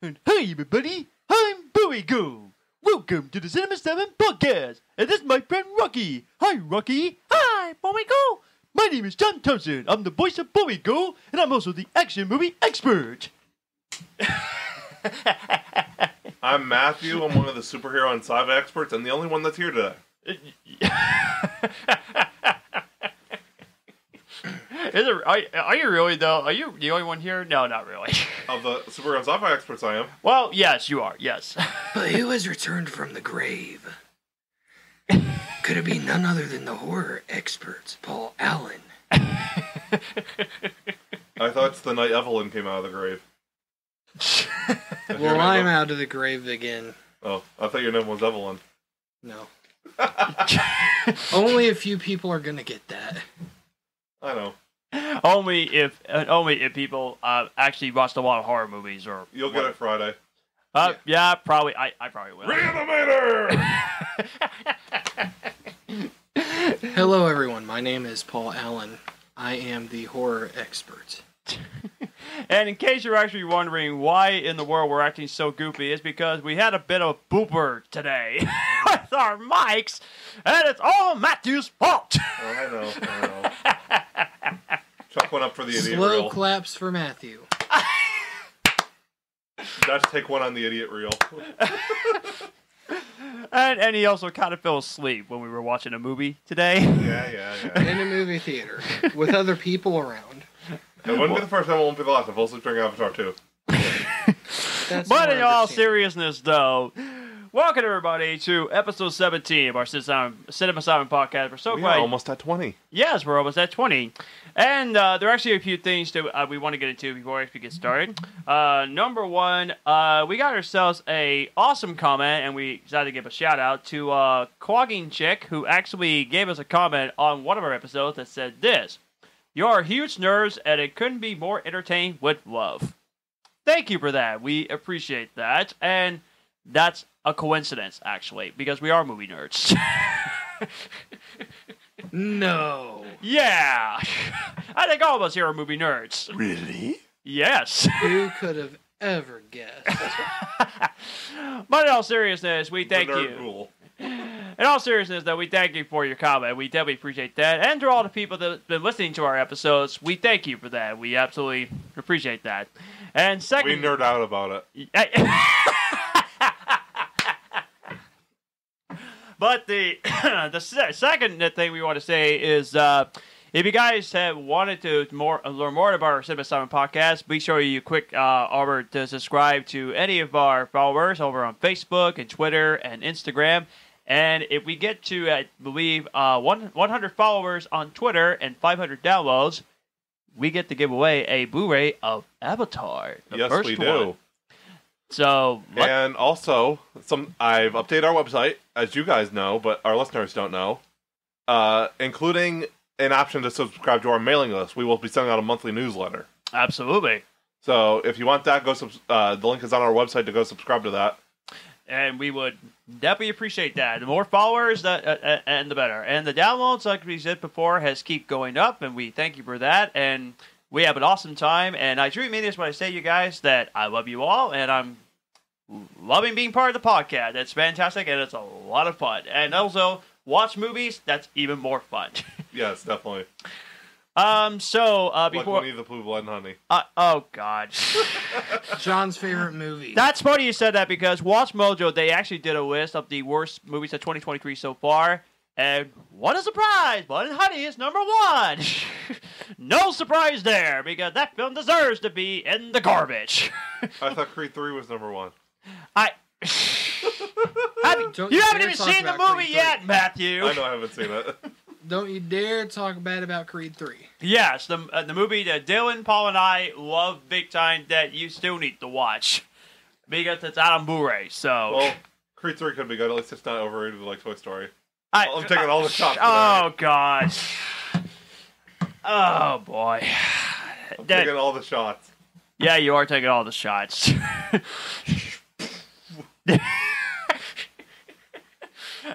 And hi, everybody. I'm Bowie Go. Welcome to the Cinema 7 podcast. And this is my friend Rocky. Hi, Rocky. Hi, Bowie Go. My name is John Thompson. I'm the voice of Bowie Go, and I'm also the action movie expert. I'm Matthew. I'm one of the superhero and sci-fi experts, and the only one that's here today. Are you really, though? Are you the only one here? No, not really. Of the superhero and sci-fi experts, I am. Well, yes, you are. Yes. But who has returned from the grave? Could it be none other than the horror expert, Paul Allen? I thought it's the night Evelyn came out of the grave. Well, I'm out of the grave again. Oh, I thought your name was Evelyn. No. Only a few people are gonna get that. I know. only if people actually watched a lot of horror movies, or You'll get it Friday. yeah, probably. I probably will. Reanimator! Hello, everyone. My name is Paul Allen. I am the horror expert. And in case you're actually wondering why in the world we're acting so goofy, it's because we had a bit of a booper today with our mics, and it's all Matthew's fault. Oh, I know. Chuck one up for the idiot Slow reel. claps for Matthew. Just take one on the idiot reel. And he also kind of fell asleep when we were watching a movie today. Yeah. In a movie theater with other people around. It wouldn't be the first time, it won't be the last. I've also during Avatar 2. That's But more in all understandable. seriousness, though, welcome everybody to episode 17 of our Cinema 7 podcast. We're so We glad. are almost at 20. Yes, we're almost at 20. And there are actually a few things that we want to get into before we actually get started. Number one, we got ourselves a awesome comment, and we decided to give a shout out to Clogging Chick, who actually gave us a comment on one of our episodes that said this: "You're huge nerds, and it couldn't be more entertained with love." Thank you for that. We appreciate that. And that's a coincidence, actually, because we are movie nerds. No. Yeah! I think all of us here are movie nerds. Really? Yes. Who could have ever guessed? But in all seriousness, we thank the nerd you. Rule. In all seriousness, though, we thank you for your comment. We definitely appreciate that. And to all the people that have been listening to our episodes, we thank you for that. We absolutely appreciate that. And second... We nerd out about it. But the second thing we want to say is, if you guys have wanted to learn more about our Cinema 7 podcast, be sure you click over to subscribe to any of our followers over on Facebook and Twitter and Instagram. And if we get to, I believe, 100 followers on Twitter and 500 downloads, we get to give away a Blu-ray of Avatar. The Yes, first we one. do. So, And also, I've updated our website, as you guys know, but our listeners don't know, including an option to subscribe to our mailing list. We will be sending out a monthly newsletter. absolutely. So if you want that, the link is on our website to go subscribe to that. And we would definitely appreciate that. The more followers, and the better. And the downloads, like we said before, has keep going up, and we thank you for that. And we have an awesome time. And I truly mean this when I say, you guys, that I love you all, and I'm loving being part of the podcast. It's fantastic, and it's a lot of fun. And also, watch movies. That's even more fun. Yes, definitely. Before Like Winnie the Pooh, Blood and Honey. oh god. John's favorite movie. That's funny you said that, because Watch Mojo, they actually did a list of the worst movies of 2023 so far, and what a surprise! Blood and Honey is number 1! No surprise there, because that film deserves to be in the garbage. I thought Creed 3 was number 1. Don't You you haven't dare even talk seen the about movie Creed yet, Matthew! I know I haven't seen it. Don't you dare talk bad about Creed 3. Yes, the movie that Dylan, Paul, and I love big time that you still need to watch, because it's out on Blu-ray, so... Well, Creed 3 could be good. At least it's not overrated like Toy Story. I'm taking all the shots Oh, gosh. Oh, boy. I'm taking all the shots. Yeah, you are taking all the shots.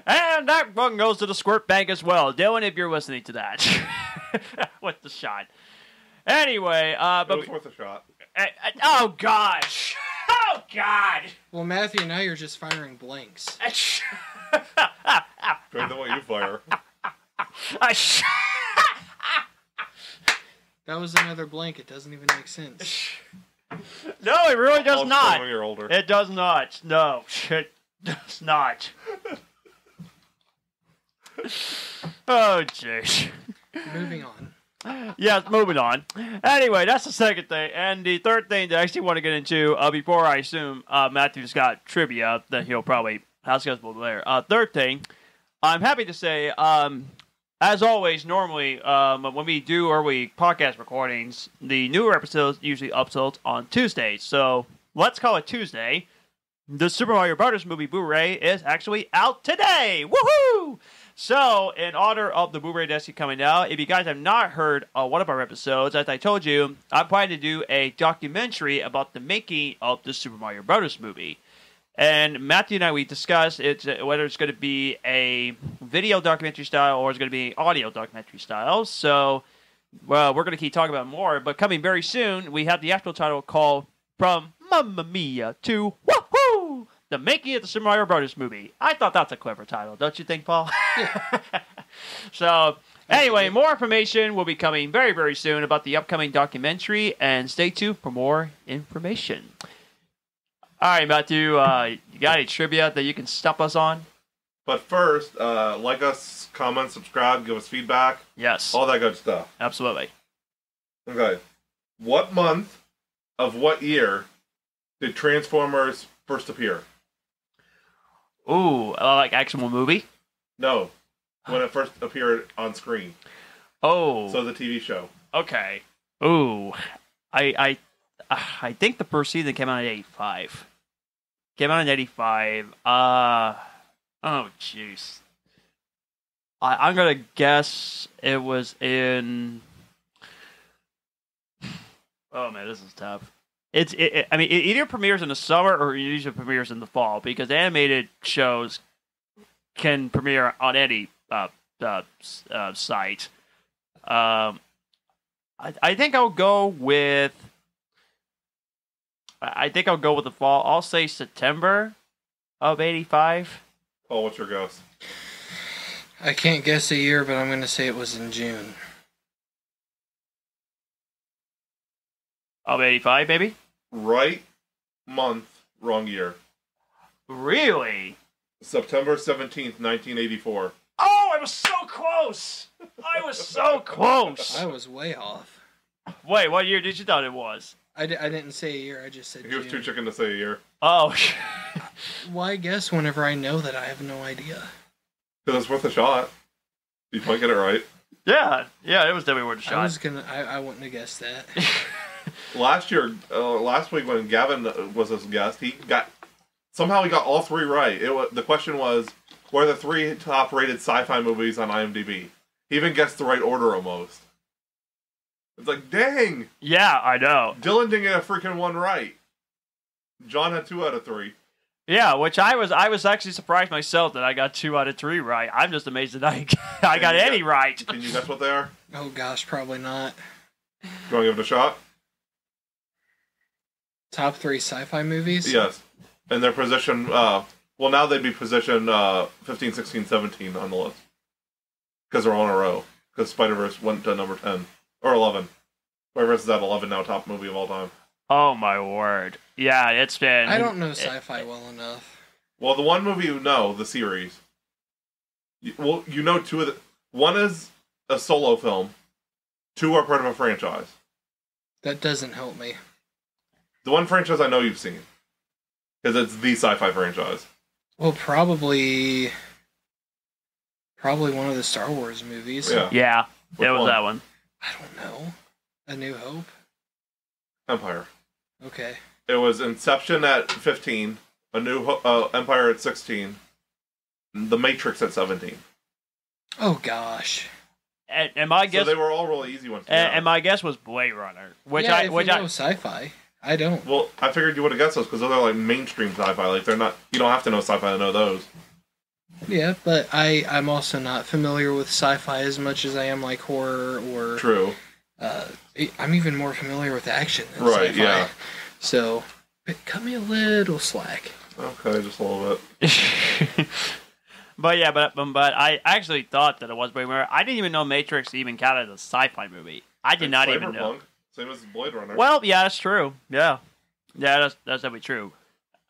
And that one goes to the squirt bank as well. Dylan, if you're listening to that. With the shot. Anyway, It was worth a shot. oh, gosh. Oh, God! Well, Matthew, now you're just firing blanks. Depends on what you fire. That was another blank. It doesn't even make sense. No, it really does I'll not. explain when you're older. It does not. No, it does not. Oh, jeez. Moving on. Yes, moving on. Anyway, that's the second thing. And the third thing that I actually want to get into, before I assume Matthew's got trivia that he'll probably discuss later. Third thing, I'm happy to say, as always, normally, when we do early podcast recordings, the newer episodes usually upload on Tuesdays. So let's call it Tuesday. The Super Mario Brothers movie Blu-ray is actually out today. Woohoo! So, in honor of the Blu-ray disc coming out, if you guys have not heard one of our episodes, as I told you, I'm planning to do a documentary about the making of the Super Mario Brothers movie. And Matthew and I, we discussed whether it's going to be a video documentary style or it's going to be audio documentary style. So, well, we're going to keep talking about more. But coming very soon, we have the actual title called From Mamma Mia to Woohoo! The Making of the Super Mario Brothers movie. I thought that's a clever title, don't you think, Paul? So, anyway, more information will be coming very, very soon about the upcoming documentary, and stay tuned for more information. All right, Matthew, you got any trivia that you can stump us on? But first, like us, comment, subscribe, give us feedback, Yes, all that good stuff. absolutely. Okay. What month of what year did Transformers first appear? Ooh, like actual movie? No. When it first appeared on screen. Oh, So the TV show. okay. Ooh, I think the first season came out in '85. Came out in '85. Oh, jeez. I'm gonna guess it was in. Oh man, this is tough. I mean, it either premieres in the summer or it usually premieres in the fall because animated shows can premiere on any site. I think I'll go with. I think I'll go with the fall. I'll say September of '85. Oh, what's your guess? I can't guess a year, but I'm going to say it was in June. Of '85, maybe. Right month, wrong year. Really? September 17th, 1984. Oh, I was so close. I was so close. I was way off. Wait, what year did you thought it was? I didn't say a year, I just said He was too June. chicken to say a year. Oh, Why guess whenever I know that I have no idea? Because it's worth a shot. You might get it right. yeah, it was definitely worth a I was shot. gonna. I wouldn't have guessed that. Last week when Gavin was his guest, he got all three right. The question was, what are the three top-rated sci-fi movies on IMDb? He even guessed the right order almost. It's like, dang! Yeah, I know. Dylan didn't get a freaking one right. John had 2 out of 3. Yeah, which I was actually surprised myself that I got 2 out of 3 right. I'm just amazed that I got any right. Can you guess what they are? Oh gosh, probably not. You want to give it a shot? Top 3 sci-fi movies? Yes. And their position, well, now they'd be position 15, 16, 17 on the list. Because they're all in a row. Because Spider-Verse went to number 10. Or 11. Spider-Verse is at 11 now, top movie of all time. Oh my word! Yeah, it's been. I don't know sci-fi well enough. Well, the one movie you know, the series. You know 2 of the... One is a solo film. 2 are part of a franchise. That doesn't help me. The one franchise I know you've seen. Because it's the sci-fi franchise. Well, probably one of the Star Wars movies. Yeah. Yeah, Which it was one? that one. I don't know. A New Hope? Empire. Okay. It was Inception at 15, Empire at 16, The Matrix at 17. Oh gosh. And my guess. So they were all really easy ones. And my guess was Blade Runner, which yeah, I if you know sci-fi. I don't. Well, I figured you would have guessed those because those are like mainstream sci-fi. Like they're not. You don't have to know sci-fi to know those. Yeah, but I'm also not familiar with sci-fi as much as I am like horror or. True. I'm even more familiar with action than Right, sci-fi. yeah. So cut me a little slack. Okay, just a little bit. But yeah, but I actually thought that it was way more. I didn't even know Matrix even counted as a sci-fi movie. I did not even know. Same as Blade Runner. Well, yeah, that's true. Yeah, that's definitely true.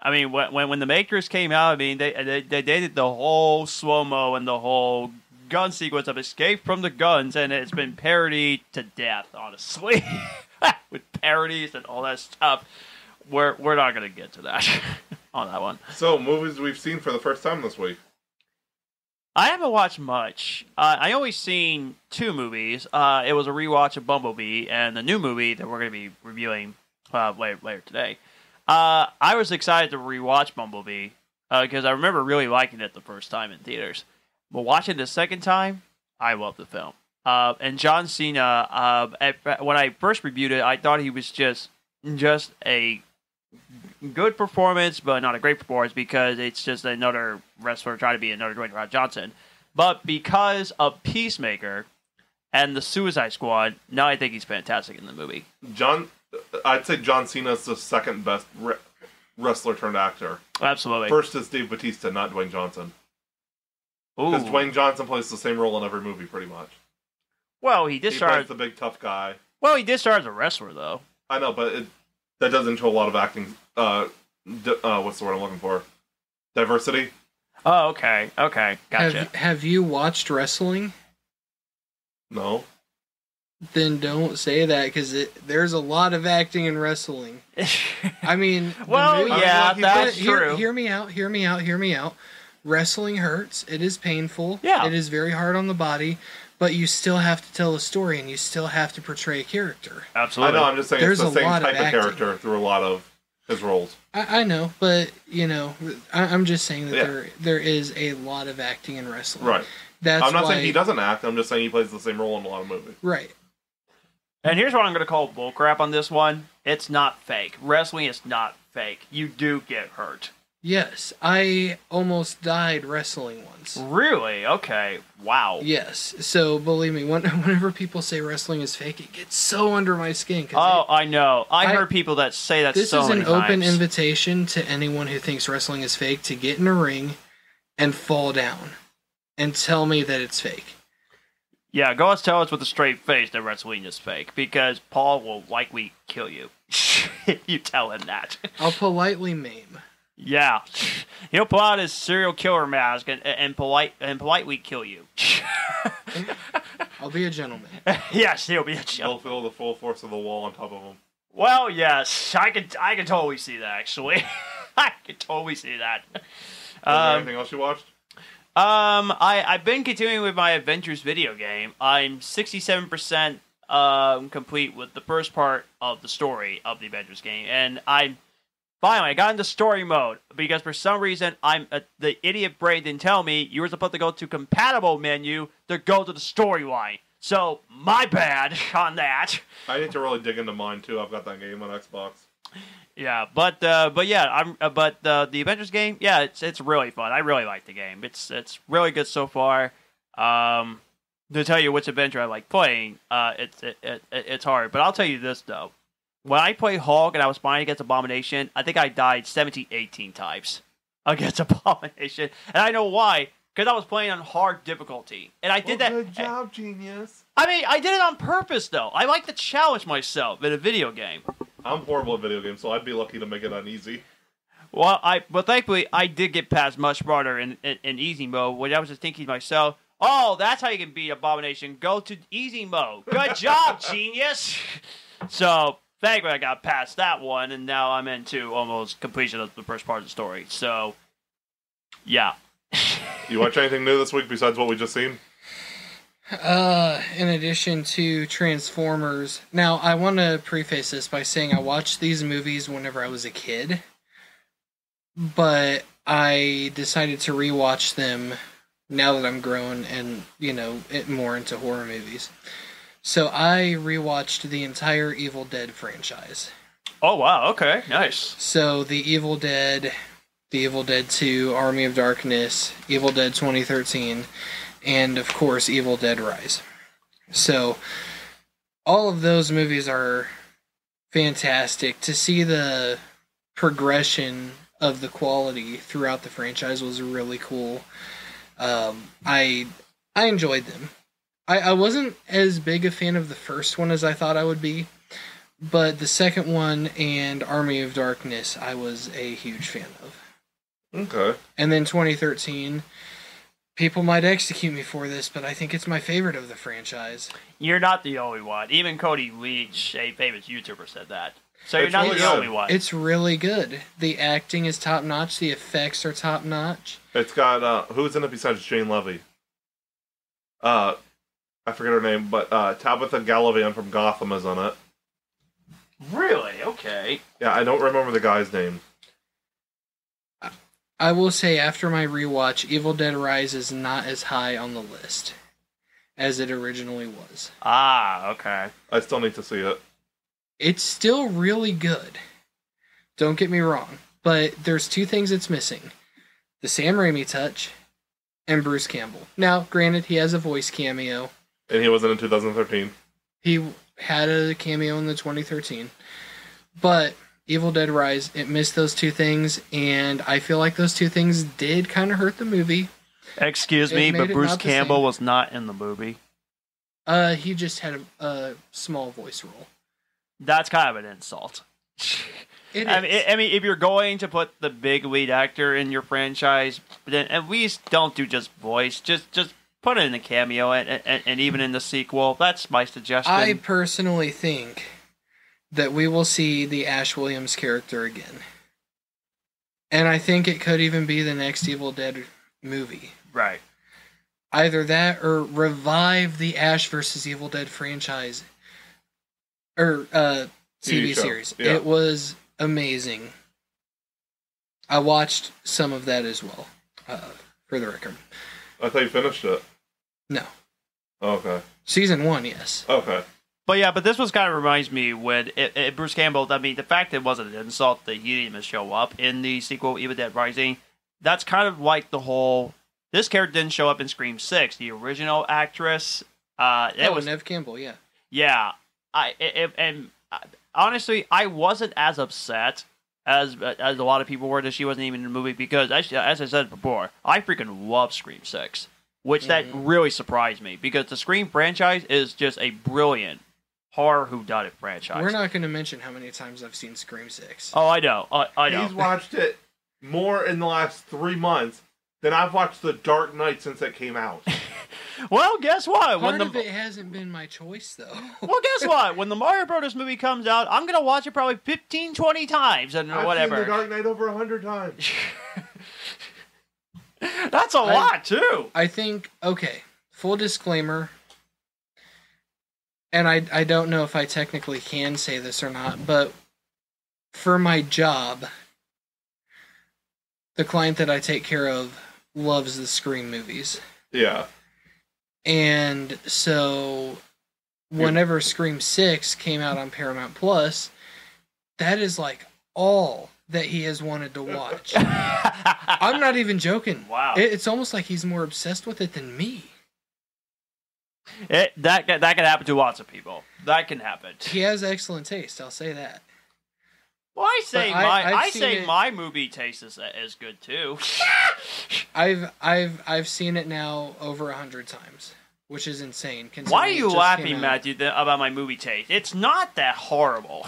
I mean, when the Matrix came out, I mean, they did the whole slow-mo and the whole gun sequence of escape from the guns, and it's been parodied to death, honestly. With parodies and all that stuff. We're not going to get to that on that one. So, movies we've seen for the first time this week. I haven't watched much. I only seen 2 movies. It was a rewatch of Bumblebee and the new movie that we're going to be reviewing later today. I was excited to rewatch Bumblebee because I remember really liking it the first time in theaters. But watching it the second time, I loved the film. And John Cena, when I first reviewed it, I thought he was just a good performance, but not a great performance because it's just another wrestler trying to be another Dwayne Rock Johnson. But because of Peacemaker and the Suicide Squad, now I think he's fantastic in the movie. I'd say John Cena's the second best wrestler turned actor. Absolutely. First is Dave Bautista, not Dwayne Johnson. Because Dwayne Johnson plays the same role in every movie, pretty much. Well, he did start He plays the big tough guy. Well, he did start as a wrestler, though. I know, but that doesn't show a lot of acting. What's the word I'm looking for? Diversity. Oh, okay, gotcha. Have you watched wrestling? No. Then don't say that because there's a lot of acting in wrestling. I mean, well, yeah, that's true. Hear me out. Wrestling hurts. It is painful. Yeah. It is very hard on the body, but you still have to tell a story and you still have to portray a character. Absolutely. I know, I'm just saying There's it's the a same lot type of of acting. character through a lot of his roles. I know, but, I'm just saying that there is a lot of acting in wrestling. Right. That's I'm not why, saying he doesn't act, I'm just saying he plays the same role in a lot of movies. Right. And here's what I'm going to call bullcrap on this one. It's not fake. Wrestling is not fake. You do get hurt. Yes, I almost died wrestling once. Really? Okay. Wow. Yes, so believe me, whenever people say wrestling is fake, it gets so under my skin. I know. I heard people that say that so many times. This is an open invitation to anyone who thinks wrestling is fake to get in a ring and fall down and tell me that it's fake. Yeah, go and tell us with a straight face that wrestling is fake, because Paul will likely kill you if you tell him that. I'll politely maim. Yeah, he'll pull out his serial killer mask and politely kill you. I'll be a gentleman. Yes, he'll be a He'll gentleman. feel the full force of the wall on top of him. Well, yes, I can totally see that. Actually, I can totally see that. Is there anything else you watched? I've been continuing with my Adventures video game. I'm 67% complete with the first part of the story of the Adventures game, and I got into story mode because for some reason the idiot brain didn't tell me you were supposed to go to compatible menu to go to the storyline. So my bad on that. I need to really dig into mine too. I've got that game on Xbox. Yeah, but yeah, the Adventures game, yeah, it's really fun. I really like the game. It's really good so far. To tell you which adventure I like playing, it's hard. But I'll tell you this though, when I play Hulk and I was fighting against Abomination, I think I died 17, 18 times against Abomination, and I know why. Because I was playing on hard difficulty, and I did that. Good job, genius. I mean, I did it on purpose though. I like to challenge myself in a video game. I'm horrible at video games, so I'd be lucky to make it on easy. Well, thankfully I did get past much farther in easy mode. When I was just thinking to myself, oh, that's how you can beat Abomination. Go to easy mode. Good job, genius. So thankfully I got past that one, and now I'm into almost completion of the first part of the story. So, yeah. You watch anything new this week besides what we just seen? In addition to Transformers. Now, I want to preface this by saying I watched these movies whenever I was a kid, but I decided to rewatch them now that I'm grown and, more into horror movies. So I rewatched the entire Evil Dead franchise. Oh, wow. Okay. Nice. So the Evil Dead 2, Army of Darkness, Evil Dead 2013, and of course Evil Dead Rise. So all of those movies are fantastic. To see the progression of the quality throughout the franchise was really cool. I enjoyed them. I wasn't as big a fan of the first one as I thought I would be, but the second one and Army of Darkness I was a huge fan of. Okay. And then 2013, people might execute me for this, but I think it's my favorite of the franchise. You're not the only one. Even Cody Leach, a famous YouTuber, said that. So you're It's not really the good. only one. It's really good. The acting is top notch. The effects are top notch. It's got who's in it besides Jane Levy? I forget her name, but Tabitha Gallivan from Gotham is on it. Really? Okay. Yeah, I don't remember the guy's name. I will say, after my rewatch, Evil Dead Rise is not as high on the list as it originally was. Ah, okay. I still need to see it. It's still really good. Don't get me wrong, but there's two things it's missing: the Sam Raimi touch and Bruce Campbell. Now, granted, he has a voice cameo. And he wasn't in 2013. He had a cameo in the 2013, but Evil Dead Rise, it missed those two things, and I feel like those two things did kind of hurt the movie. Excuse It me, made but it Bruce not the Campbell same. was not in the movie. He just had a small voice role. That's kind of an insult. It I mean, is. if you're going to put the big lead actor in your franchise, then at least don't do just voice. Just put it in the cameo and even in the sequel. That's my suggestion. I personally think that we will see the Ash Williams character again. And I think it could even be the next Evil Dead movie. Right. Either that or revive the Ash vs. Evil Dead franchise. Or TV show, series. yeah. It was amazing. I watched some of that as well, for the record. I thought you finished it. No. Okay. Season 1, yes. Okay. But yeah, but this was kind of reminds me when Bruce Campbell. I mean, the fact that it wasn't an insult that he didn't even show up in the sequel, Evil Dead Rising. That's kind of like the whole. This character didn't show up in Scream 6. The original actress. It was Neve Campbell, yeah. Yeah, honestly, I wasn't as upset as a lot of people were that she wasn't even in the movie because, as I said before, I freaking love Scream 6, which that really surprised me because the Scream franchise is just a brilliant horror whodunit franchise. We're not going to mention how many times I've seen Scream 6. Oh, I know. I know. He's watched it more in the last 3 months than I've watched The Dark Knight since it came out. Well, guess what? Part of it hasn't been my choice, though. Well, guess what? When the Mario Brothers movie comes out, I'm going to watch it probably 15, 20 times and I've whatever. seen The Dark Knight over 100 times. That's a lot, too. I think, okay, full disclaimer, and I don't know if I technically can say this or not, but for my job, the client that I take care of loves the Scream movies. Yeah. And so whenever Scream 6 came out on Paramount Plus, that is like all that he has wanted to watch. I'm not even joking. Wow. It's almost like he's more obsessed with it than me. That can happen to lots of people. That can happen. He has excellent taste, I'll say that. Well, I say But I've I seen say it- my movie taste is good too. I've seen it now over 100 times, which is insane. Why are considering it you just laughing, came out. Matthew, about my movie taste? It's not that horrible.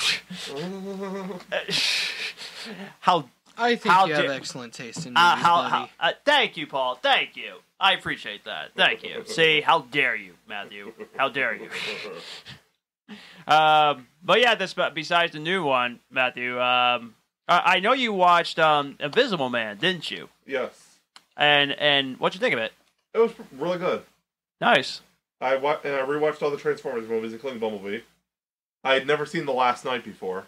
How I think How you have dare- excellent taste in movies, buddy. thank you, Paul. Thank you. I appreciate that. Thank you. See, how dare you, Matthew? How dare you? But yeah, besides the new one, Matthew. I know you watched Invisible Man, didn't you? Yes. And what'd you think of it? It was really good. Nice. And I rewatched all the Transformers movies, including Bumblebee. I had never seen The Last Night before.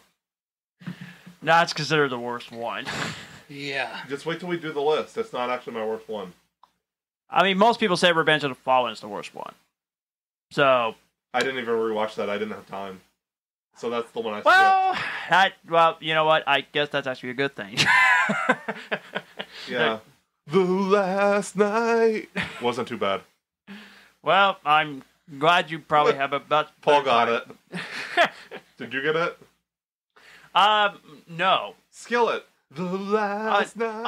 That's considered the worst one. Yeah. Just wait till we do the list. It's not actually my worst one. I mean, most people say Revenge of the Fallen is the worst one. So, I didn't even rewatch that. I didn't have time. So that's the one I skipped. well, you know what? I guess that's actually a good thing. Yeah. The Last Night wasn't too bad. Well, I'm glad you probably have about Paul got it. Did you get it? No. Skillet. The last night.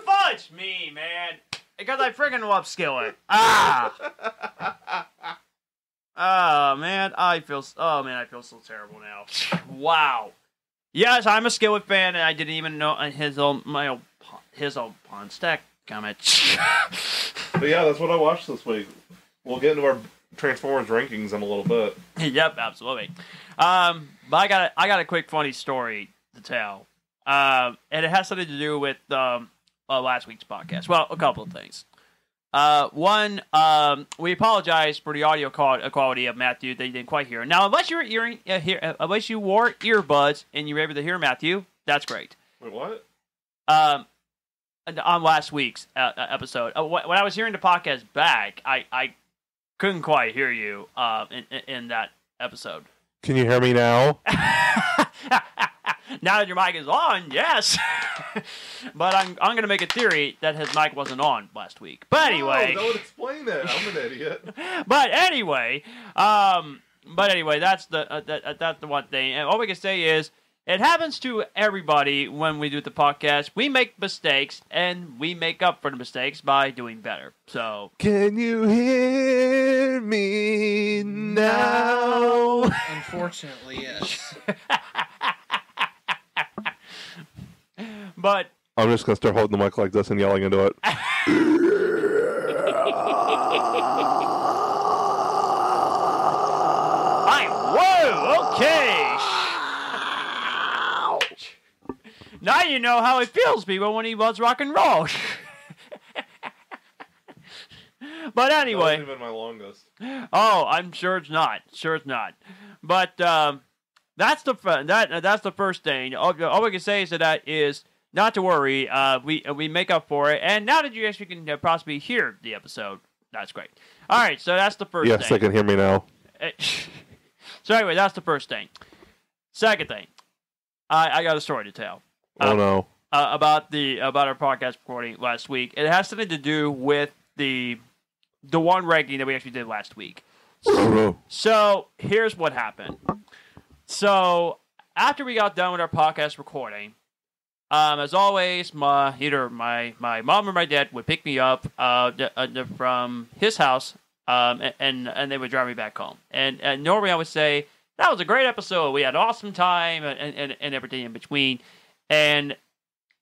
Fudge me, man. Because I freaking love Skillet. Oh man, I feel so terrible now. Wow. Yes, I'm a Skillet fan, and I didn't even know his own pawn stack comment. But yeah, that's what I watched this week. We'll get into our Transformers rankings in a little bit. Yep, absolutely. But I got a quick funny story to tell, and it has something to do with last week's podcast. Well, a couple of things. One, we apologize for the audio quality of Matthew that you didn't quite hear. Now, unless you wore earbuds and you were able to hear Matthew, that's great. Wait, what? On last week's episode, when I was hearing the podcast back, I couldn't quite hear you in that episode. Can you hear me now? Now that your mic is on, yes. But I'm going to make a theory that his mic wasn't on last week. But anyway, that would explain it. I'm an idiot. But anyway, that's the one thing. And all we can say is it happens to everybody when we do the podcast. We make mistakes, and we make up for the mistakes by doing better. So, can you hear me now? Unfortunately, yes. But I'm just gonna start holding the mic like this and yelling into it. Whoa, okay. Now you know how it feels, people, when he was rock and roll. But anyway. That wasn't even my longest. Oh, I'm sure it's not. But that's the first thing. All we can say is that is not to worry. We make up for it. And now that you actually can possibly hear the episode, that's great. All right, so that's the first thing. Yes, I can hear me now. So anyway, that's the first thing. Second thing, I got a story to tell. Oh no. About our podcast recording last week. It has something to do with the one ranking that we actually did last week. So here's what happened. So after we got done with our podcast recording, as always, either my mom or my dad would pick me up from his house, and they would drive me back home. And normally I would say that was a great episode. We had an awesome time and everything in between. And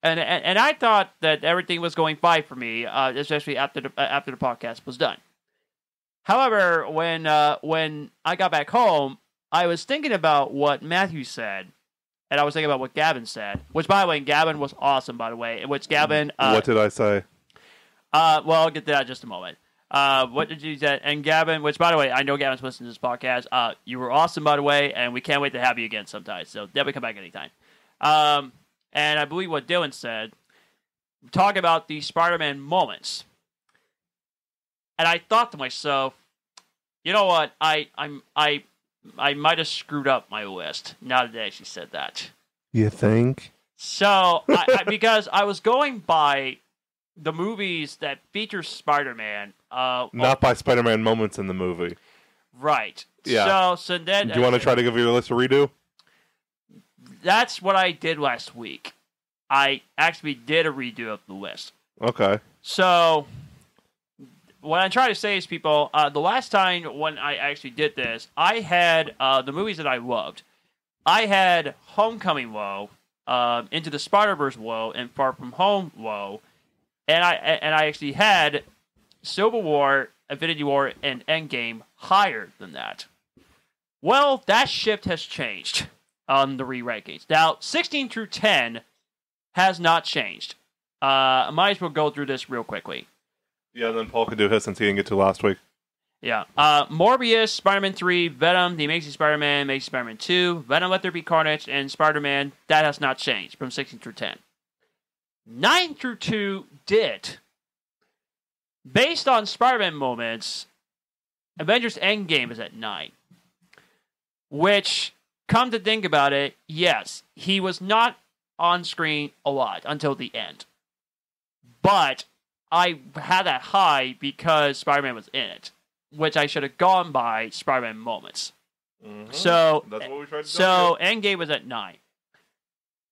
I thought that everything was going fine for me, especially after the podcast was done. However, when I got back home, I was thinking about what Matthew said, and I was thinking about what Gavin said. Which, by the way, Gavin was awesome. By the way, which Gavin. What did I say? Well, I'll get to that in just a moment. What did you say? And Gavin, which, by the way, I know Gavin's listening to this podcast. You were awesome, by the way, and we can't wait to have you again sometime. So definitely come back anytime. And I believe what Dylan said, talk about the Spider-Man moments. And I thought to myself, you know what? I might have screwed up my list now that they actually said that. You think? So, because I was going by the movies that feature Spider-Man. Not by Spider-Man moments in the movie. Right. Yeah. So then... Do you want to try to give your list a redo? That's what I did last week. I actually did a redo of the list. Okay. So, what I'm trying to say is, people, the last time when I actually did this, I had the movies that I loved. I had Homecoming low, Into the Spider-Verse low, and Far From Home low, and I actually had Civil War, Infinity War, and Endgame higher than that. Well, that shift has changed on the re-rankings. Now, 16 through 10 has not changed. I might as well go through this real quickly. Yeah, then Paul could do his since he didn't get to last week. Yeah. Morbius, Spider-Man 3, Venom, The Amazing Spider-Man, Amazing Spider-Man 2, Venom Let There Be Carnage, and Spider-Man, that has not changed from 16 through 10. 9 through 2 did. Based on Spider-Man moments, Avengers Endgame is at 9. Which, come to think about it, yes, he was not on screen a lot until the end. But I had that high because Spider-Man was in it, which I should have gone by Spider-Man moments. Mm-hmm. So that's what we tried to do. So Endgame was at 9.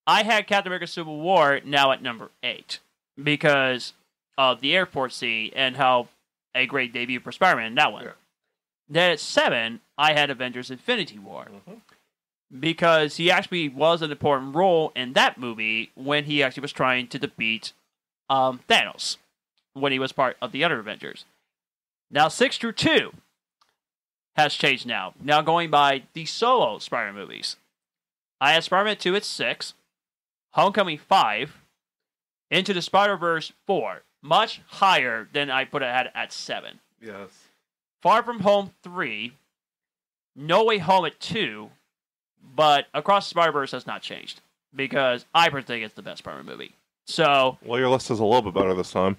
I had Captain America Civil War now at number 8 because of the airport scene and how a great debut for Spider-Man in that one. Yeah. Then at 7, I had Avengers Infinity War because he actually was an important role in that movie when he actually was trying to defeat Thanos when he was part of the other Avengers. Now 6 through 2 has changed now. Now going by the solo Spider-Man movies. I had Spider-Man 2 at 6, Homecoming 5, Into the Spider-Verse 4, much higher than I put it at 7. Yes. Far From Home 3, No Way Home at 2, but Across the Spider-Verse has not changed because I personally think it's the best Spider-Man movie. So Well, your list is a little bit better this time.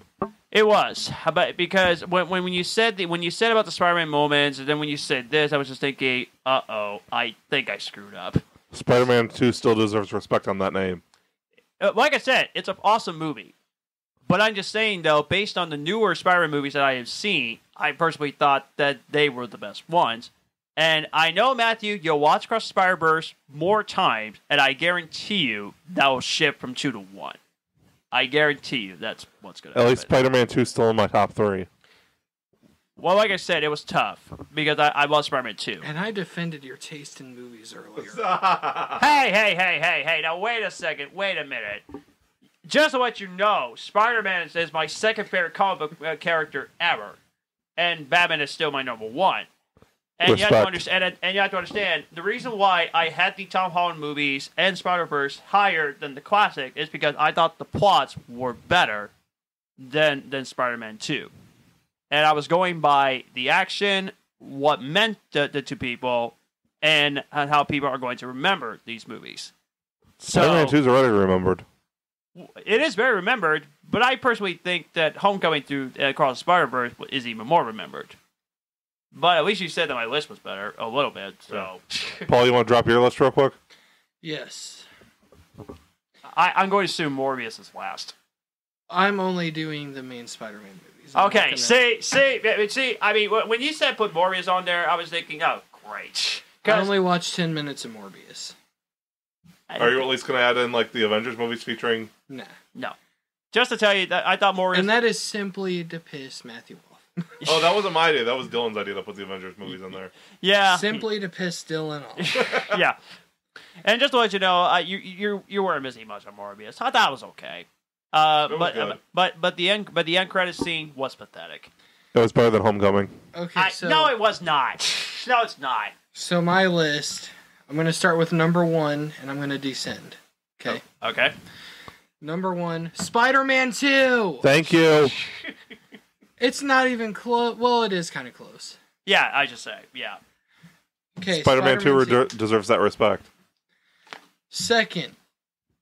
it was, but because when you said about the Spider-Man moments, and then when you said this, I was just thinking, I think I screwed up. Spider-Man 2 still deserves respect on that name. Like I said, it's an awesome movie. But I'm just saying, though, based on the newer Spider-Man movies that I have seen, I personally thought that they were the best ones. And I know, Matthew, you'll watch Across the Spider-Verse more times, and I guarantee you that will shift from 2 to 1. I guarantee you that's what's going to At happen. least Spider-Man 2 is still in my top 3. Well, like I said, it was tough because I love Spider-Man 2. And I defended your taste in movies earlier. Hey, now wait a second, wait a minute. Just to let you know, Spider-Man is my second favorite comic book character ever. And Batman is still my number 1. And you have to understand, the reason why I had the Tom Holland movies and Spider-Verse higher than the classic is because I thought the plots were better than Spider-Man 2. And I was going by the action, what meant to people, and how people are going to remember these movies. So, Spider-Man 2 is already remembered. it is very remembered, but I personally think that Homecoming through Across the Spider-Verse is even more remembered. But at least you said that my list was better a little bit, so... Paul, you want to drop your list real quick? Yes. I'm going to assume Morbius is last. I'm only doing the main Spider-Man movies. I'm Okay, not gonna- see, I mean, when you said put Morbius on there, I was thinking, oh, great. I only watched 10 minutes of Morbius. Are you at least going to add in like the Avengers movies featuring? Nah. No. Just to tell you, that I thought Morbius... And that is simply to piss Matthew off. Oh, that wasn't my idea. That was Dylan's idea to put the Avengers movies in there. Yeah. Simply to piss Dylan off. Yeah. And just to let you know, you weren't missing much on Morbius. I thought it was okay. It was good. But the end credits scene was pathetic. It was better than Homecoming. Okay, so No, it was not. No, it's not. so my list, I'm going to start with number 1, and I'm going to descend. Okay. Okay. Number 1, Spider-Man 2. Thank you. It's not even close. Well, it is kind of close. Yeah, I just say, yeah. Okay, Spider-Man 2 deserves that respect. Second,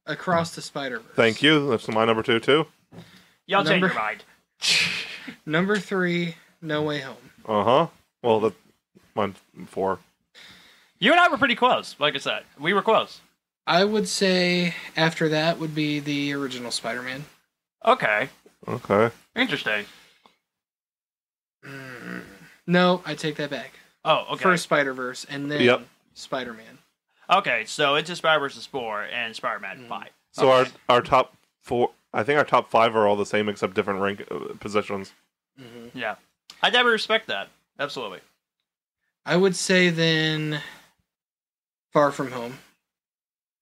Across the Spider-Verse. Thank you. That's my number 2, too. Y'all change Number- your mind. Number 3, No Way Home. Uh-huh. Well, that's mine 4. You and I were pretty close, like I said. We were close. I would say after that would be the original Spider-Man. Okay. Okay. Interesting. No, I take that back. Oh, okay. First Spider-Verse, and then Yep. Spider-Man. Okay, so Into Spider-Verse 4 and Spider-Man 5. So Okay. our top 4, I think our top 5 are all the same except different rank positions. Yeah. I never respect that. Absolutely. I would say then Far From Home.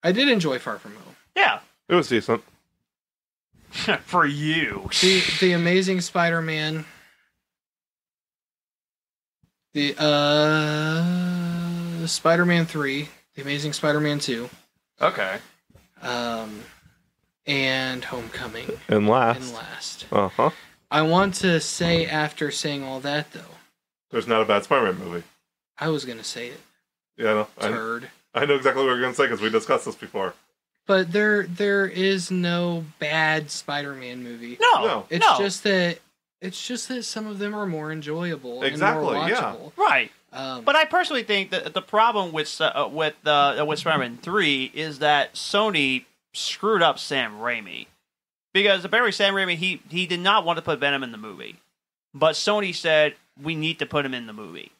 I did enjoy Far From Home. Yeah. It was decent. For you. The Amazing Spider-Man. The Spider-Man 3, The Amazing Spider-Man 2, Okay. and Homecoming And last. and last. Uh-huh. I want to say after saying all that though, There's not a bad Spider-Man movie. I was gonna say it. Yeah, Turd. I know exactly what you're going to say because we discussed this before. But there is no bad Spider-Man movie. No. No. It's just that some of them are more enjoyable Exactly, and more yeah. watchable. Right. Um, But I personally think that the problem with Spider-Man 3 is that Sony screwed up Sam Raimi. Because apparently Sam Raimi, he did not want to put Venom in the movie. But Sony said, we need to put him in the movie.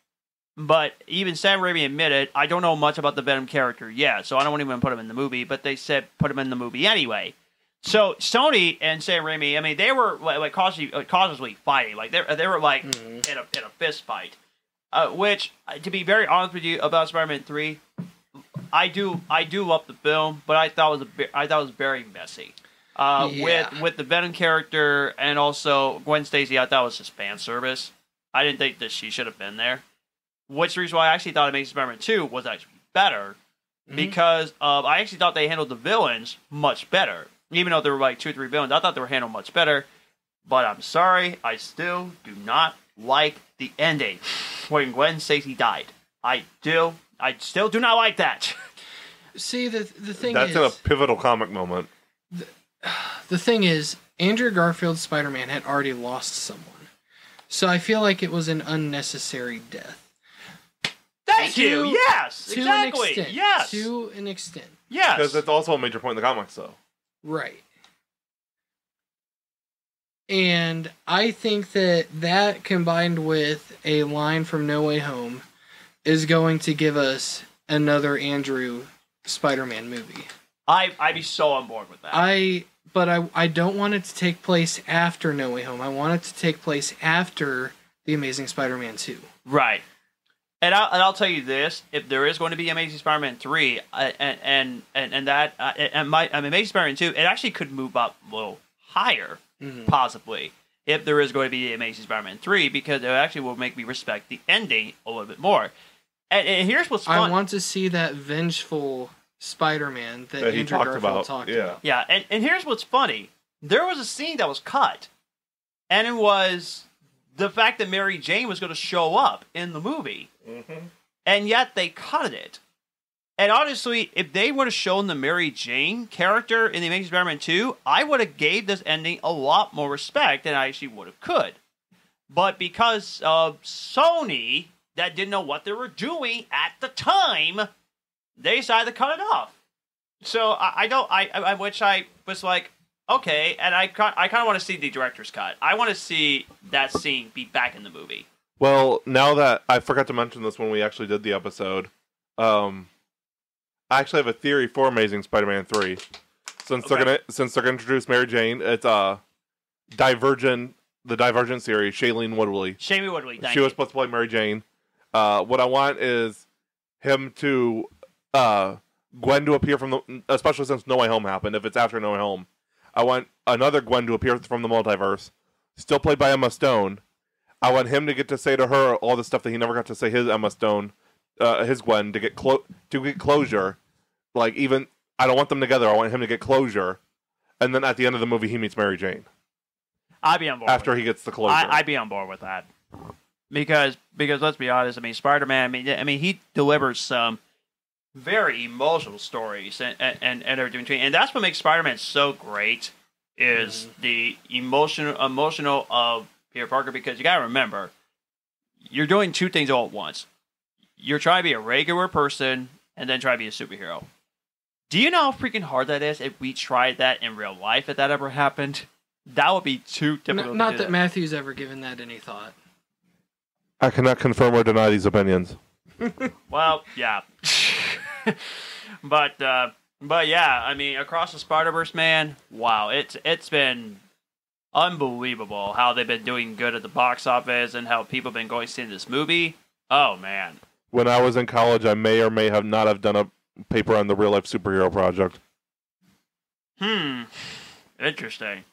But even Sam Raimi admitted, I don't know much about the Venom character yet, so I don't even put him in the movie. But they said put him in the movie anyway. So Sony and Sam Raimi, I mean, they were like cautiously fighting, like they were like in a fist fight. Which, to be very honest with you about Spider-Man 3, I do love the film, but I thought it was very messy. With the Venom character and also Gwen Stacy, I thought it was just fan service. I didn't think that she should have been there. Which is the reason why I actually thought Amazing Spider-Man 2 was actually better, because I actually thought they handled the villains much better. Even though there were like 2 or 3 villains, I thought they were handled much better. But I'm sorry, I still do not like the ending when Gwen Stacy died. I still do not like that. See, the thing That's is... in a pivotal comic moment. The thing is, Andrew Garfield's Spider-Man had already lost someone. So I feel like it was an unnecessary death. Thank you. Yes, to exactly. An extent. Yes, To an extent. yes. Because it's also a major point in the comics, though. Right. And I think that combined with a line from No Way Home is going to give us another Andrew Spider-Man movie. I'd be so on board with that. But I don't want it to take place after No Way Home. I want it to take place after The Amazing Spider-Man 2. Right. And I'll tell you this: if there is going to be Amazing Spider-Man 3, and Amazing Spider-Man 2, it actually could move up a little higher, possibly, if there is going to be Amazing Spider-Man 3, because it actually will make me respect the ending a little bit more. And here's what's fun. I want to see that vengeful Spider-Man that he Andrew talked Garfield about. talked Yeah. about. Yeah, and here's what's funny. There was a scene that was cut, and it was the fact that Mary Jane was going to show up in the movie. And yet they cut it. And honestly, if they would have shown the Mary Jane character in The Amazing Spider-Man 2, I would have gave this ending a lot more respect than I actually would have could. But because of Sony, that didn't know what they were doing at the time, they decided to cut it off. So I was like, okay, and I kind of want to see the director's cut. I want to see that scene be back in the movie. Well, now that I forgot to mention this when we actually did the episode, I actually have a theory for Amazing Spider-Man 3. Since they're gonna introduce Mary Jane, it's the Divergent series, Shailene Woodley. Shailene Woodley, She was supposed to play Mary Jane. What I want is him to Gwen to appear especially since No Way Home happened. If it's after No Way Home, I want another Gwen to appear from the multiverse, still played by Emma Stone. I want him to get to say to her all the stuff that he never got to say his Emma Stone, his Gwen, to get closure. Like, even I don't want them together. I want him to get closure, and then at the end of the movie, he meets Mary Jane. I'd be on board after he gets the closure. I'd be on board with that because let's be honest. I mean, Spider-Man. I mean, he delivers some very emotional stories and everything, and that's what makes Spider-Man so great. Is the emotional of Peter Parker, because you gotta remember, you're doing two things all at once. You're trying to be a regular person and then try to be a superhero. Do you know how freaking hard that is if we tried that in real life, if that ever happened? That would be too difficult. Not that Matthew's ever given that any thought. I cannot confirm or deny these opinions. Well, yeah. But yeah, I mean, Across the Spider-Verse, man, wow, it's been unbelievable how they've been doing good at the box office and how people have been going to see this movie. Oh, man. When I was in college, I may or may have not have done a paper on the Real Life Superhero Project. Interesting.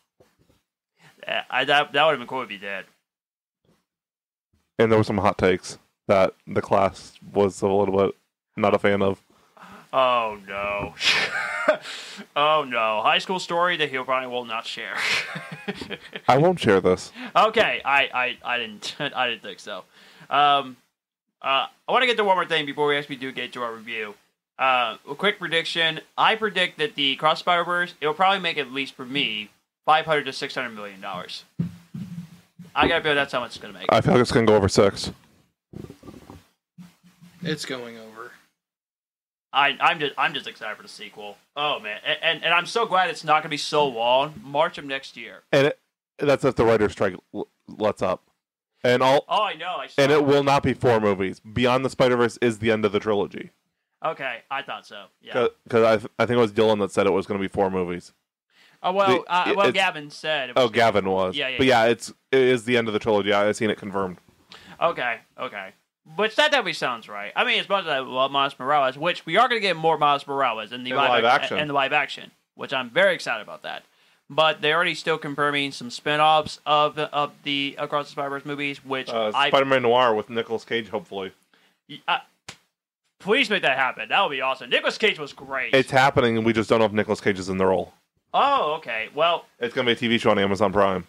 That would have been cool if you did. And there were some hot takes that the class was a little bit not a fan of. Oh, no. Oh, no. High school story that he probably will not share. I won't share this. Okay, I didn't think so. I want to get to one more thing before we actually do get to our review. A quick prediction. I predict that the Cross Spider-Verse, it'll probably make, at least for me, $500 to $600 million. I gotta feel that's how much it's gonna make. I feel like it's gonna go over 6. It's going over. I'm just excited for the sequel. Oh man, and I'm so glad it's not gonna be so long. March of next year. And that's if the writer's strike lets up. And all, Oh, I know. I saw. and it will not be 4 movies. Beyond the Spider-Verse is the end of the trilogy. Okay, I thought so. Yeah. Because I think it was Dylan that said it was going to be 4 movies. Oh well. it's- Gavin said. It Oh, was Gavin was. Yeah, yeah, But yeah, it is the end of the trilogy. I've seen it confirmed. Okay. Which that definitely sounds right. I mean, as much as I love Miles Morales, which we are going to get more Miles Morales in the live action. And the live action, which I'm very excited about that. But they're already still confirming some spin-offs of the Across the Spider-Verse movies, which Spider-Man Noir with Nicolas Cage, hopefully. Please make that happen. That would be awesome. Nicolas Cage was great. It's happening, and we just don't know if Nicolas Cage is in the role. Oh, okay. Well, it's going to be a TV show on Amazon Prime.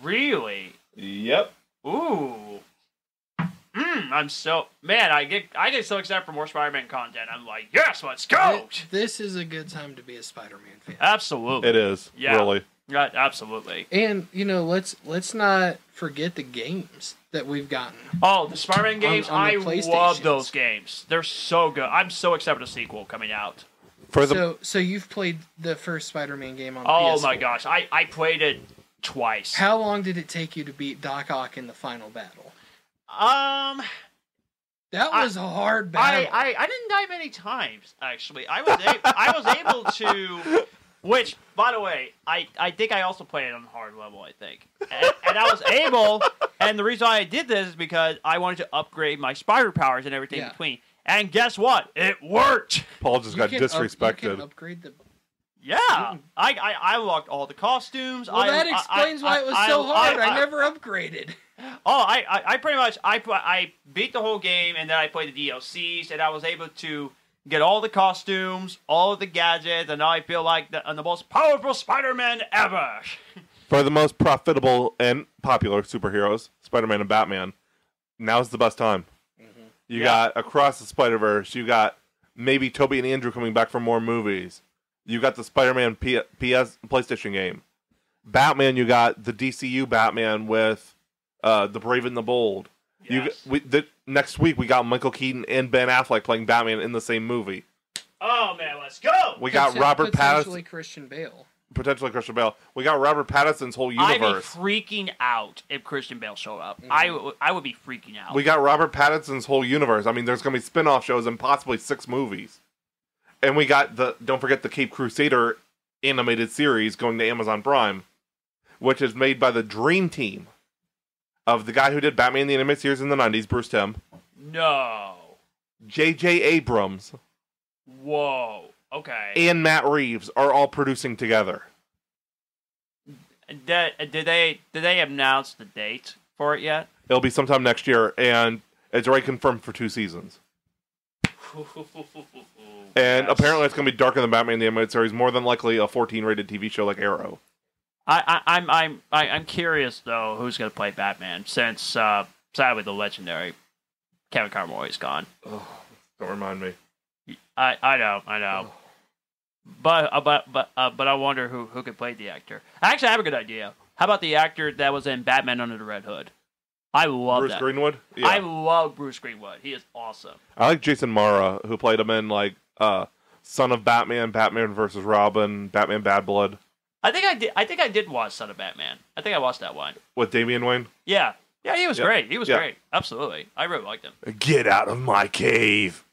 Really? Yep. Ooh. I'm so I get so excited for more Spider-Man content. I'm like, yes, let's go. This is a good time to be a Spider-Man fan. Absolutely. It is. Yeah. Really. Yeah, absolutely. And let's not forget the games that we've gotten. Oh, the Spider-Man games! On I love those games. They're so good. I'm so excited for the sequel coming out. So you've played the first Spider-Man game on PS4. Oh my gosh, I played it twice. How long did it take you to beat Doc Ock in the final battle? That was a hard battle. I didn't die many times, actually. I was able to, which, by the way, I think I also played it on hard level, I think. And I was able, and the reason I did this is because I wanted to upgrade my spider powers and everything in between. And guess what? It worked! Paul just got disrespected. You can upgrade the... Yeah, I unlocked all the costumes. Well, that explains why it was so hard. I never upgraded. Oh, I pretty much I beat the whole game, and then I played the DLCs, and I was able to get all the costumes, all of the gadgets, and now I feel like the most powerful Spider-Man ever. For the most profitable and popular superheroes, Spider-Man and Batman, now's the best time. Mm-hmm. You got Across the Spider-Verse. You got maybe Toby and Andrew coming back for more movies. You got the Spider-Man PlayStation game. Batman, you got the DCU Batman with the Brave and the Bold. Yes. Next week, we got Michael Keaton and Ben Affleck playing Batman in the same movie. Oh, man, let's go! We got Robert Pattinson. Potentially Christian Bale. We got Robert Pattinson's whole universe. I'd be freaking out if Christian Bale showed up. Mm-hmm. I would be freaking out. We got Robert Pattinson's whole universe. I mean, there's going to be spin-off shows and possibly 6 movies. And we got don't forget the Cape Crusader animated series going to Amazon Prime, which is made by the Dream Team of the guy who did Batman the Animated Series in the 90s, Bruce Timm. No. J.J. Abrams. Whoa. Okay. And Matt Reeves are all producing together. Did they announce the date for it yet? It'll be sometime next year, and it's already confirmed for 2 seasons. And apparently it's going to be darker than Batman the Animated Series, more than likely a 14-rated TV show like Arrow. I'm curious though who's going to play Batman since sadly the legendary Kevin Conroy is gone. Oh, don't remind me. I know. But I wonder who could play the actor. Actually, I have a good idea. How about the actor that was in Batman Under the Red Hood? I love Bruce that. Greenwood? Yeah. I love Bruce Greenwood. He is awesome. I like Jason Mara, who played him in like Son of Batman, Batman vs. Robin, Batman Bad Blood. I think I did watch Son of Batman. I think I watched that one. With Damian Wayne? Yeah. Yeah, he was great. He was great. Absolutely. I really liked him. Get out of my cave.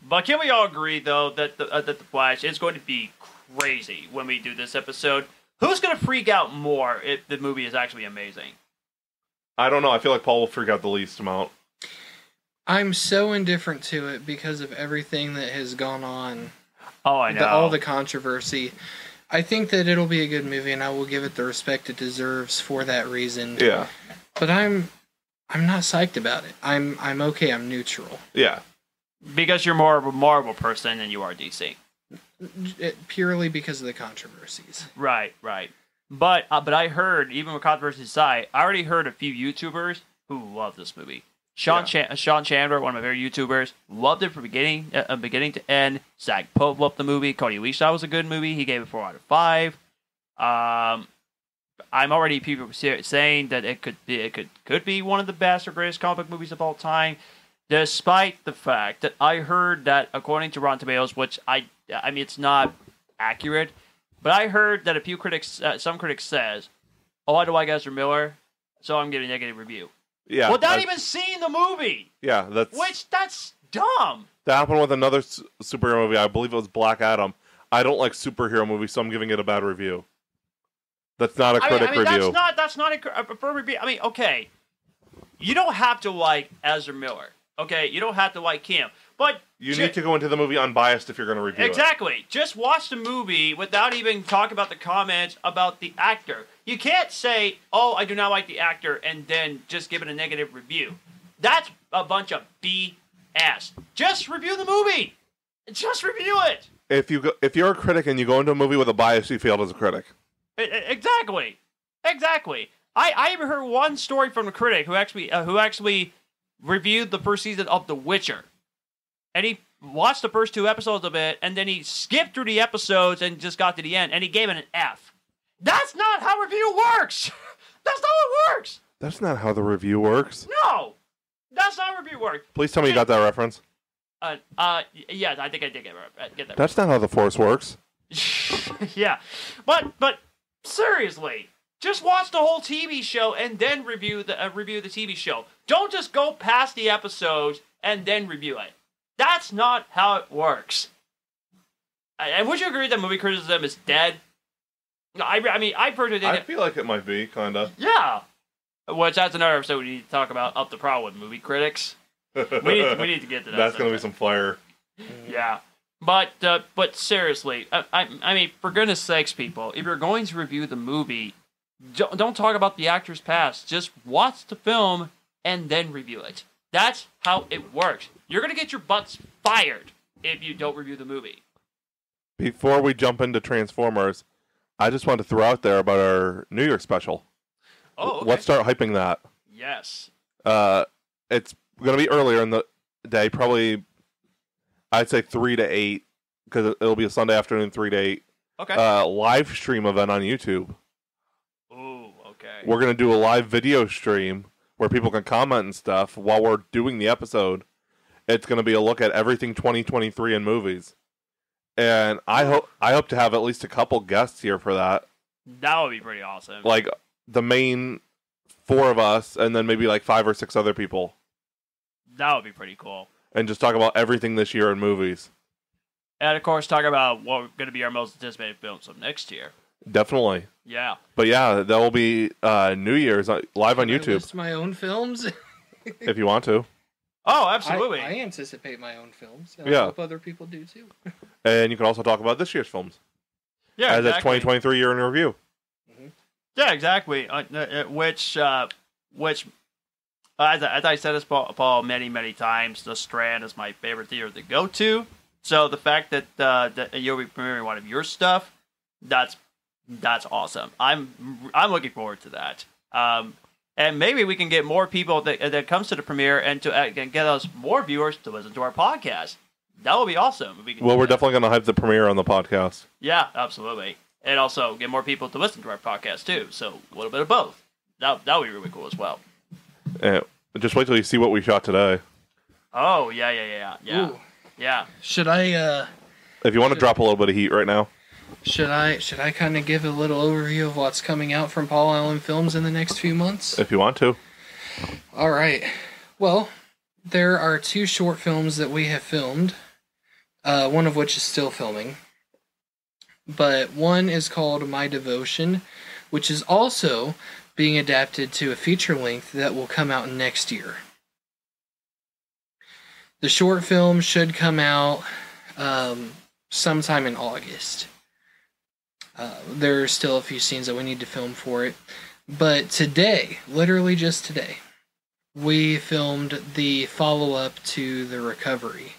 But can we all agree, though, that the Flash is going to be crazy when we do this episode? Who's going to freak out more if the movie is actually amazing? I don't know. I feel like Paul will freak out the least amount. I'm so indifferent to it because of everything that has gone on. Oh, I know. All the controversy. I think that it'll be a good movie, and I will give it the respect it deserves for that reason. Yeah. But I'm not psyched about it. I'm okay. I'm neutral. Yeah. Because you're more of a Marvel person than you are DC. Purely because of the controversies. Right. But I heard, even with controversy aside, I already heard a few YouTubers who love this movie. Sean Chandler, one of my favorite YouTubers, loved it from beginning to end. Zach Pope loved the movie. Cody Lee thought it was a good movie. He gave it 4 out of 5. I'm already people saying that it could be one of the best or greatest comic book movies of all time, despite the fact that I heard that according to Rotten Tomatoes, which I mean it's not accurate, but I heard that some critics says, "Oh, I don't like Ezra Miller. so I'm giving a negative review. Yeah. Without even seeing the movie. Yeah, That's dumb. that happened with another superhero movie. I believe it was Black Adam. I don't like superhero movies, so I'm giving it a bad review. That's not a critic review. That's not a review. I mean, okay, you don't have to like Ezra Miller. Okay, you don't have to like him, but You need to go into the movie unbiased if you're going to review it. exactly. Just watch the movie without even talking about the comments about the actor. You can't say, "Oh, I do not like the actor," and then just give it a negative review. That's a bunch of BS. Just review the movie. Just review it. If you're a critic and you go into a movie with a bias, you failed as a critic. Exactly. I even heard one story from a critic who actually reviewed the first season of The Witcher, and he watched the first 2 episodes of it, and then he skipped through the episodes and just got to the end, and he gave it an F. That's not how review works. That's not how it works. That's not how the review works. No, that's not how review works. Please tell me you got that reference. Yeah, I think I did get that. That's not how the Force works. Yeah, but seriously, just watch the whole TV show and then review the TV show. Don't just go past the episodes and then review it. That's not how it works. And would you agree that movie criticism is dead? I mean, I personally think I feel like it might be, kind of. yeah. Which that's another episode we need to talk about up the pro with movie critics. We need to get to that. That's going to be some fire. Yeah. But seriously, I mean, for goodness sakes, people, if you're going to review the movie, don't talk about the actor's past. Just watch the film and then review it. That's how it works. You're going to get your butts fired if you don't review the movie. Before we jump into Transformers, I just wanted to throw out there about our New Year special. Oh, okay. Let's start hyping that. Yes. It's going to be earlier in the day, probably, I'd say 3 to 8, because it'll be a Sunday afternoon, 3 to 8. Okay. Live stream event on YouTube. Ooh, okay. We're going to do a live video stream where people can comment and stuff while we're doing the episode. It's going to be a look at everything 2023 in movies. And I hope to have at least a couple guests here for that. That would be pretty awesome. Like the main 4 of us, and then maybe like 5 or 6 other people. That would be pretty cool. And just talk about everything this year in movies. And of course, talk about what going to be our most anticipated films of next year. Definitely. Yeah. But yeah, that will be New Year's live on Can I YouTube list my own films. if you want to. Oh, absolutely. I anticipate my own films. And Yeah. I hope other people do too. And you can also talk about this year's films. Yeah, as it's exactly. 2023 year in review. Yeah, exactly. Which as I said this, Paul, many times, The Strand is my favorite theater to go to. So the fact that you'll be premiering one of your stuff, that's awesome. I'm looking forward to that. And maybe we can get more people that comes to the premiere and to get us more viewers to listen to our podcast. That would be awesome. We're definitely going to hype the premiere on the podcast. Yeah, absolutely. And also get more people to listen to our podcast too. So a little bit of both. That would be really cool as well. Just wait till you see what we shot today. Oh, yeah. Ooh. Yeah. Should I If you want to drop a little bit of heat right now. should I kind of give a little overview of what's coming out from Paul Allen Films in the next few months? If you want to. All right. Well, there are 2 short films that we have filmed. One of which is still filming. But one is called My Devotion, which is also being adapted to a feature length that will come out next year. The short film should come out sometime in August. There are still a few scenes that we need to film for it. But today, literally just today, we filmed the follow-up to The Recovery.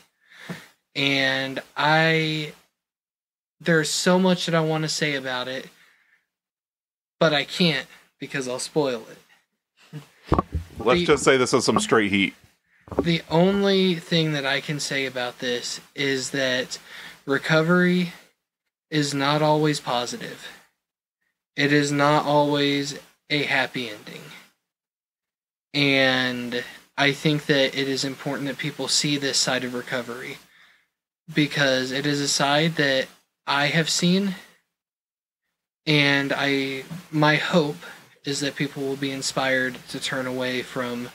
And there's so much that I want to say about it, but I can't because I'll spoil it. Let's just say this is some straight heat. The only thing that I can say about this is that Recovery is not always positive. It is not always a happy ending. And I think that it is important that people see this side of Recovery, because it is a side that I have seen, and my hope is that people will be inspired to turn away from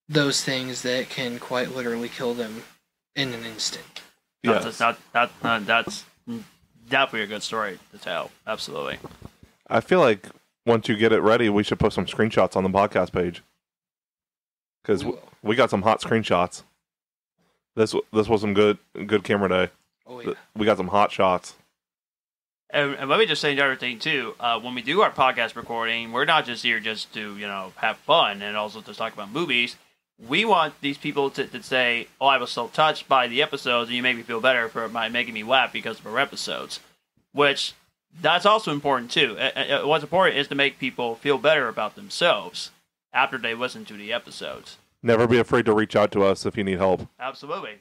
those things that can quite literally kill them in an instant. That's definitely a good story to tell. Absolutely. I feel like once you get it ready, we should post some screenshots on the podcast page. Because we got some hot screenshots. This was some good camera day. Oh, yeah. We got some hot shots. And let me just say another thing too. When we do our podcast recording, we're not just here just to have fun and also to talk about movies. We want these people to say, "Oh, I was so touched by the episodes, and you made me feel better by making me laugh because of our episodes." Which that's also important too. What's important is to make people feel better about themselves after they listen to the episodes. Never be afraid to reach out to us if you need help. Absolutely.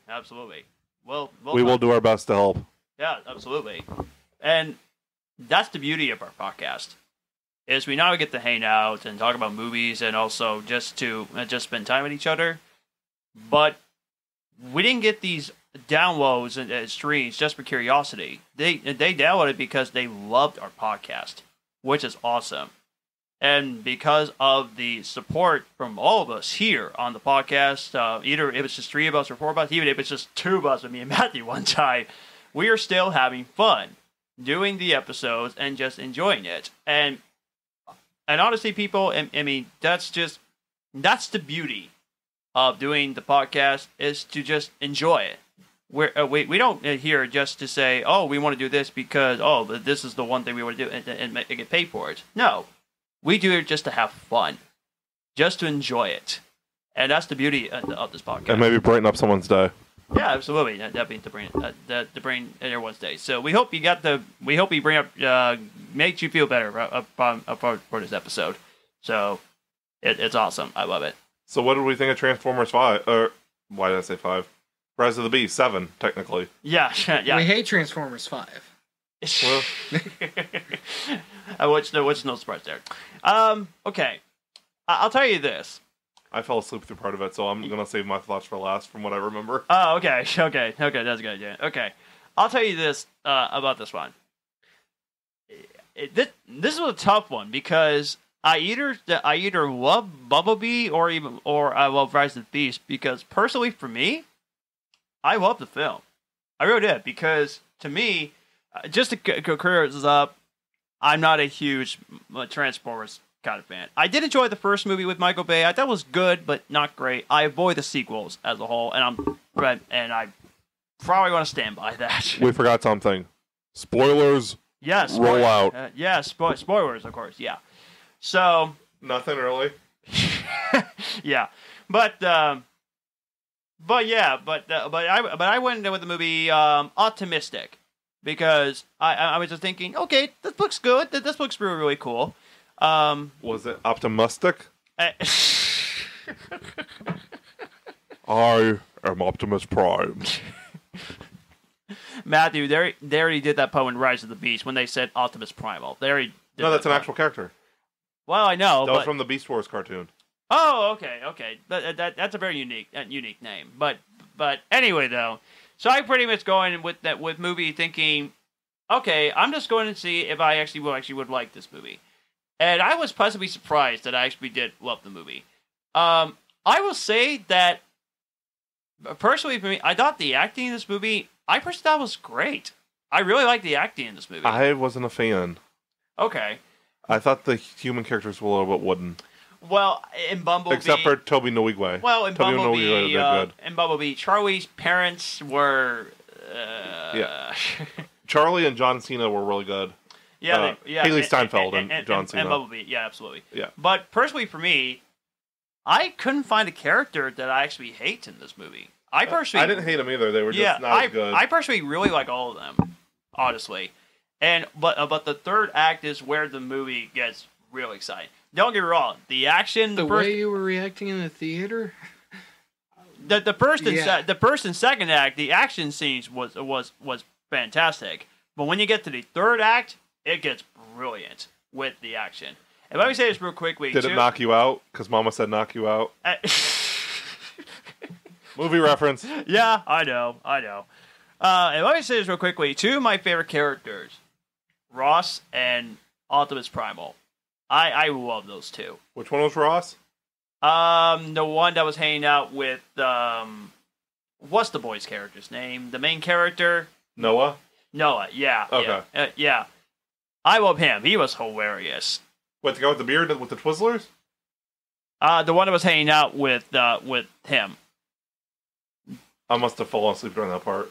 Well, we will do our best to help. Yeah, absolutely. And that's the beauty of our podcast, is we now get to hang out and talk about movies and also just spend time with each other. But we didn't get these downloads and streams just for curiosity. They downloaded because they loved our podcast, which is awesome. And because of the support from all of us here on the podcast, either if it's just 3 of us or 4 of us, even if it's just 2 of us with me and Matthew one time, we are still having fun doing the episodes and just enjoying it. And honestly, people, I mean, that's the beauty of doing the podcast, is to just enjoy it. We don't here just to say, oh, we want to do this because, oh, this is the one thing we want to do and get paid for it. No. We do it just to have fun, just to enjoy it, and that's the beauty of this podcast. And maybe brighten up someone's day. Yeah, absolutely. Definitely to bring everyone's day. So we hope you bring up makes you feel better for this episode. So it's awesome. I love it. So what did we think of Transformers 5? Or why did I say 5? Rise of the Beast 7, technically. Yeah. We hate Transformers 5. Well, which no surprise there. Okay, I'll tell you this. I fell asleep through part of it, so I'm gonna save my thoughts for last, from what I remember. Oh, okay, that's good. Yeah, okay. I'll tell you this about this one. This was a tough one because I either love Bumblebee or I love Rise of the Beast, because personally for me, I love the film. I really did, because to me, just to clear this up, I'm not a huge Transformers kind of fan. I did enjoy the first movie with Michael Bay. I thought it was good, but not great. I avoid the sequels as a whole, and I probably want to stand by that. We forgot something. Spoilers. Yes. Roll out. Spoilers, of course. Yeah. So. Nothing really. Yeah, but I went with the movie optimistic. Because I was just thinking, okay, this looks good. This looks really, really cool. Was it optimistic? I am Optimus Prime. Matthew, they already did that poem in Rise of the Beast when they said Optimus Primal. They already did No, that's an actual character. Well, I know. That was from the Beast Wars cartoon. Oh, okay. That's a very unique name. But anyway, though. So I pretty much going with movie thinking, okay, I'm just going to see if I actually would like this movie. And I was pleasantly surprised that I actually did love the movie. I will say that, personally for me, I thought the acting in this movie, I personally thought was great. I really liked the acting in this movie. I wasn't a fan. Okay. I thought the human characters were a little bit wooden. Well, in Bumblebee... Except for Toby Nwigwe. Well, in Toby Bumblebee, Charlie's parents were... Yeah. Charlie and John Cena were really good. Yeah, Haley Steinfeld and John Cena. And Bumblebee, yeah, absolutely. Yeah. But personally for me, I couldn't find a character that I actually hate in this movie. I didn't hate them either. They were just not as good. I personally really like all of them, honestly. But the third act is where the movie gets real exciting. Don't get me wrong. The action, the way you were reacting in the theater, the first and second act, the action scenes was fantastic. But when you get to the third act, it gets brilliant with the action. And let me say this real quickly. Did it knock you out? Because Mama said knock you out. Movie reference. Yeah, I know. And let me say this real quickly. 2 of my favorite characters, Ross and Optimus Primal. I love those two. Which one was Ross? The one that was hanging out with what's the boy's character's name? The main character? Noah? Noah, yeah. Okay. Yeah. I love him. He was hilarious. What, the guy with the beard with the Twizzlers? The one that was hanging out with him. I must have fallen asleep during that part.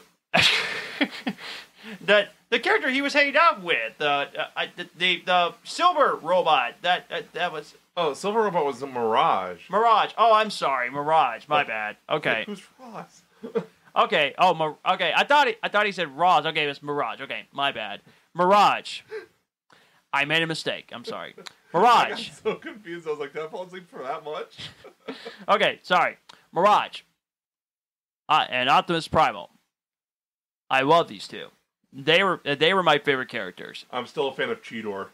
The character he was hanging out with, the silver robot. That was Oh, Silver Robot was a Mirage. Mirage. Oh, I'm sorry, Mirage. My bad. Okay. Who's Ross? Okay. Oh, okay. I thought he said Roz. Okay, it was Mirage. Okay, my bad. Mirage. I made a mistake. I'm sorry. I Mirage. got so confused. I was like, did I fall asleep for that much? Okay, sorry. Mirage. And Optimus Primal. I love these two. They were my favorite characters. I'm still a fan of Cheetor.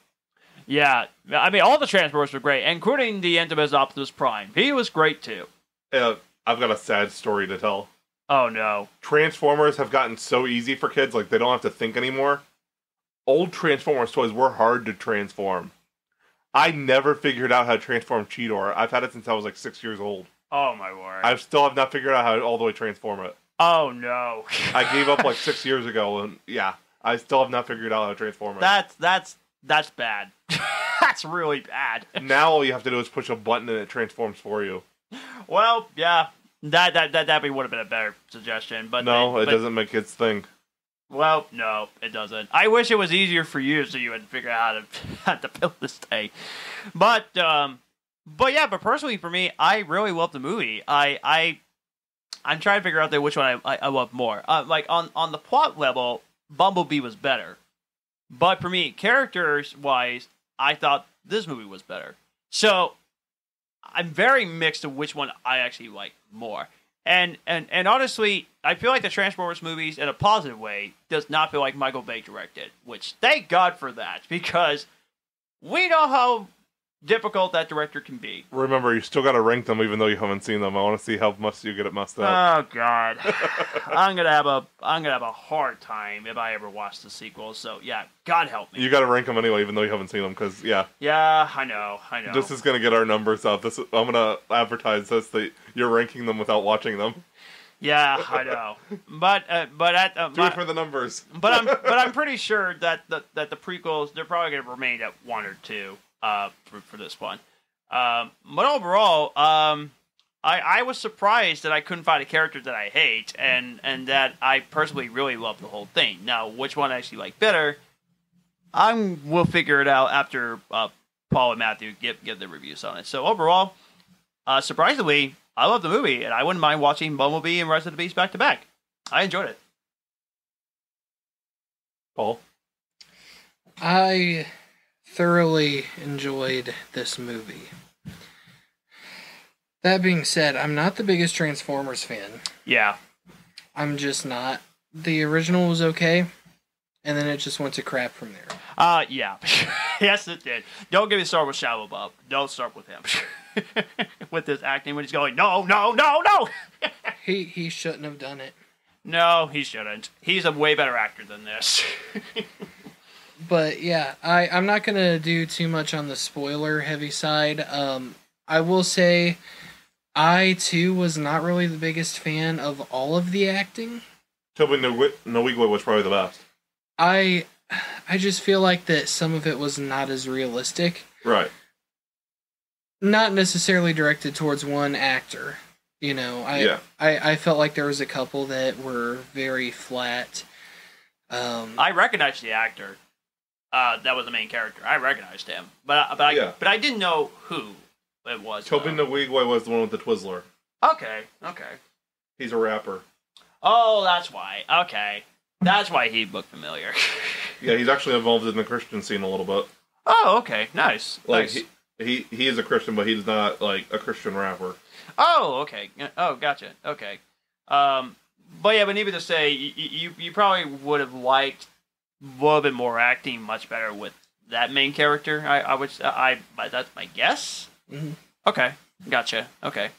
Yeah, I mean all the Transformers were great, including the Infamous Optimus Prime. He was great too. I've got a sad story to tell. Oh no. Transformers have gotten so easy for kids, like they don't have to think anymore. Old Transformers toys were hard to transform. I never figured out how to transform Cheetor. I've had it since I was like 6 years old. Oh my word. I still have not figured out how to all the way transform it. Oh no. I gave up like 6 years ago, and yeah, I still have not figured out how to transform it. That's bad. That's really bad. Now all you have to do is push a button and it transforms for you. Well, yeah, that would have been a better suggestion, but No, it doesn't make kids think. Well, no, it doesn't. I wish it was easier for you, so you would figure out how to build this thing. But personally for me, I really love the movie. I'm trying to figure out which one I love more. Like on the plot level, Bumblebee was better, but for me, characters wise, I thought this movie was better. So I'm very mixed of which one I actually like more. And honestly, I feel like the Transformers movies, in a positive way, does not feel like Michael Bay directed. Which, thank God for that, because we know how difficult that director can be. Remember, you still got to rank them even though you haven't seen them. I want to see how much you get it messed up. Oh God, I'm gonna have a hard time if I ever watch the sequel. So yeah, God help me. You got to rank them anyway, even though you haven't seen them, because yeah. Yeah, I know. This is gonna get our numbers up. I'm gonna advertise this that you're ranking them without watching them. Yeah, I know. But Do it for the numbers. But I'm pretty sure that the prequels, they're probably gonna remain at 1 or 2 for this one. But overall, I was surprised that I couldn't find a character that I hate, and that I personally really love the whole thing. Now, which one I actually like better, we'll figure it out after Paul and Matthew give the reviews on it. So overall, surprisingly, I love the movie, and I wouldn't mind watching Bumblebee and Rise of the Beast back to back. I enjoyed it. Paul? I thoroughly enjoyed this movie. That being said, I'm not the biggest Transformers fan. Yeah. I'm just not. The original was okay, and then it just went to crap from there. Yeah. Yes, it did. Don't get me started with Shia LaBeouf. Don't start with him. With his acting when he's going, no. He shouldn't have done it. No, he shouldn't. He's a way better actor than this. But yeah, I'm not going to do too much on the spoiler heavy side. I will say I too was not really the biggest fan of all of the acting. Toby Nwigwe was probably the best. I just feel like that some of it was not as realistic. Right. Not necessarily directed towards one actor. You know, I felt like there was a couple that were very flat. I recognized the actor. That was the main character. I recognized him, but I didn't know who it was. Toby Nwigwe was the one with the Twizzler. Okay. He's a rapper. Oh, that's why. Okay, that's why he looked familiar. Yeah, he's actually involved in the Christian scene a little bit. Oh, okay, nice. Like nice. he is a Christian, but he's not like a Christian rapper. Oh, okay. Oh, gotcha. Okay. But needless to say, you probably would have liked a little bit more acting much better with that main character. That's my guess. Mm-hmm. Okay, gotcha. Okay,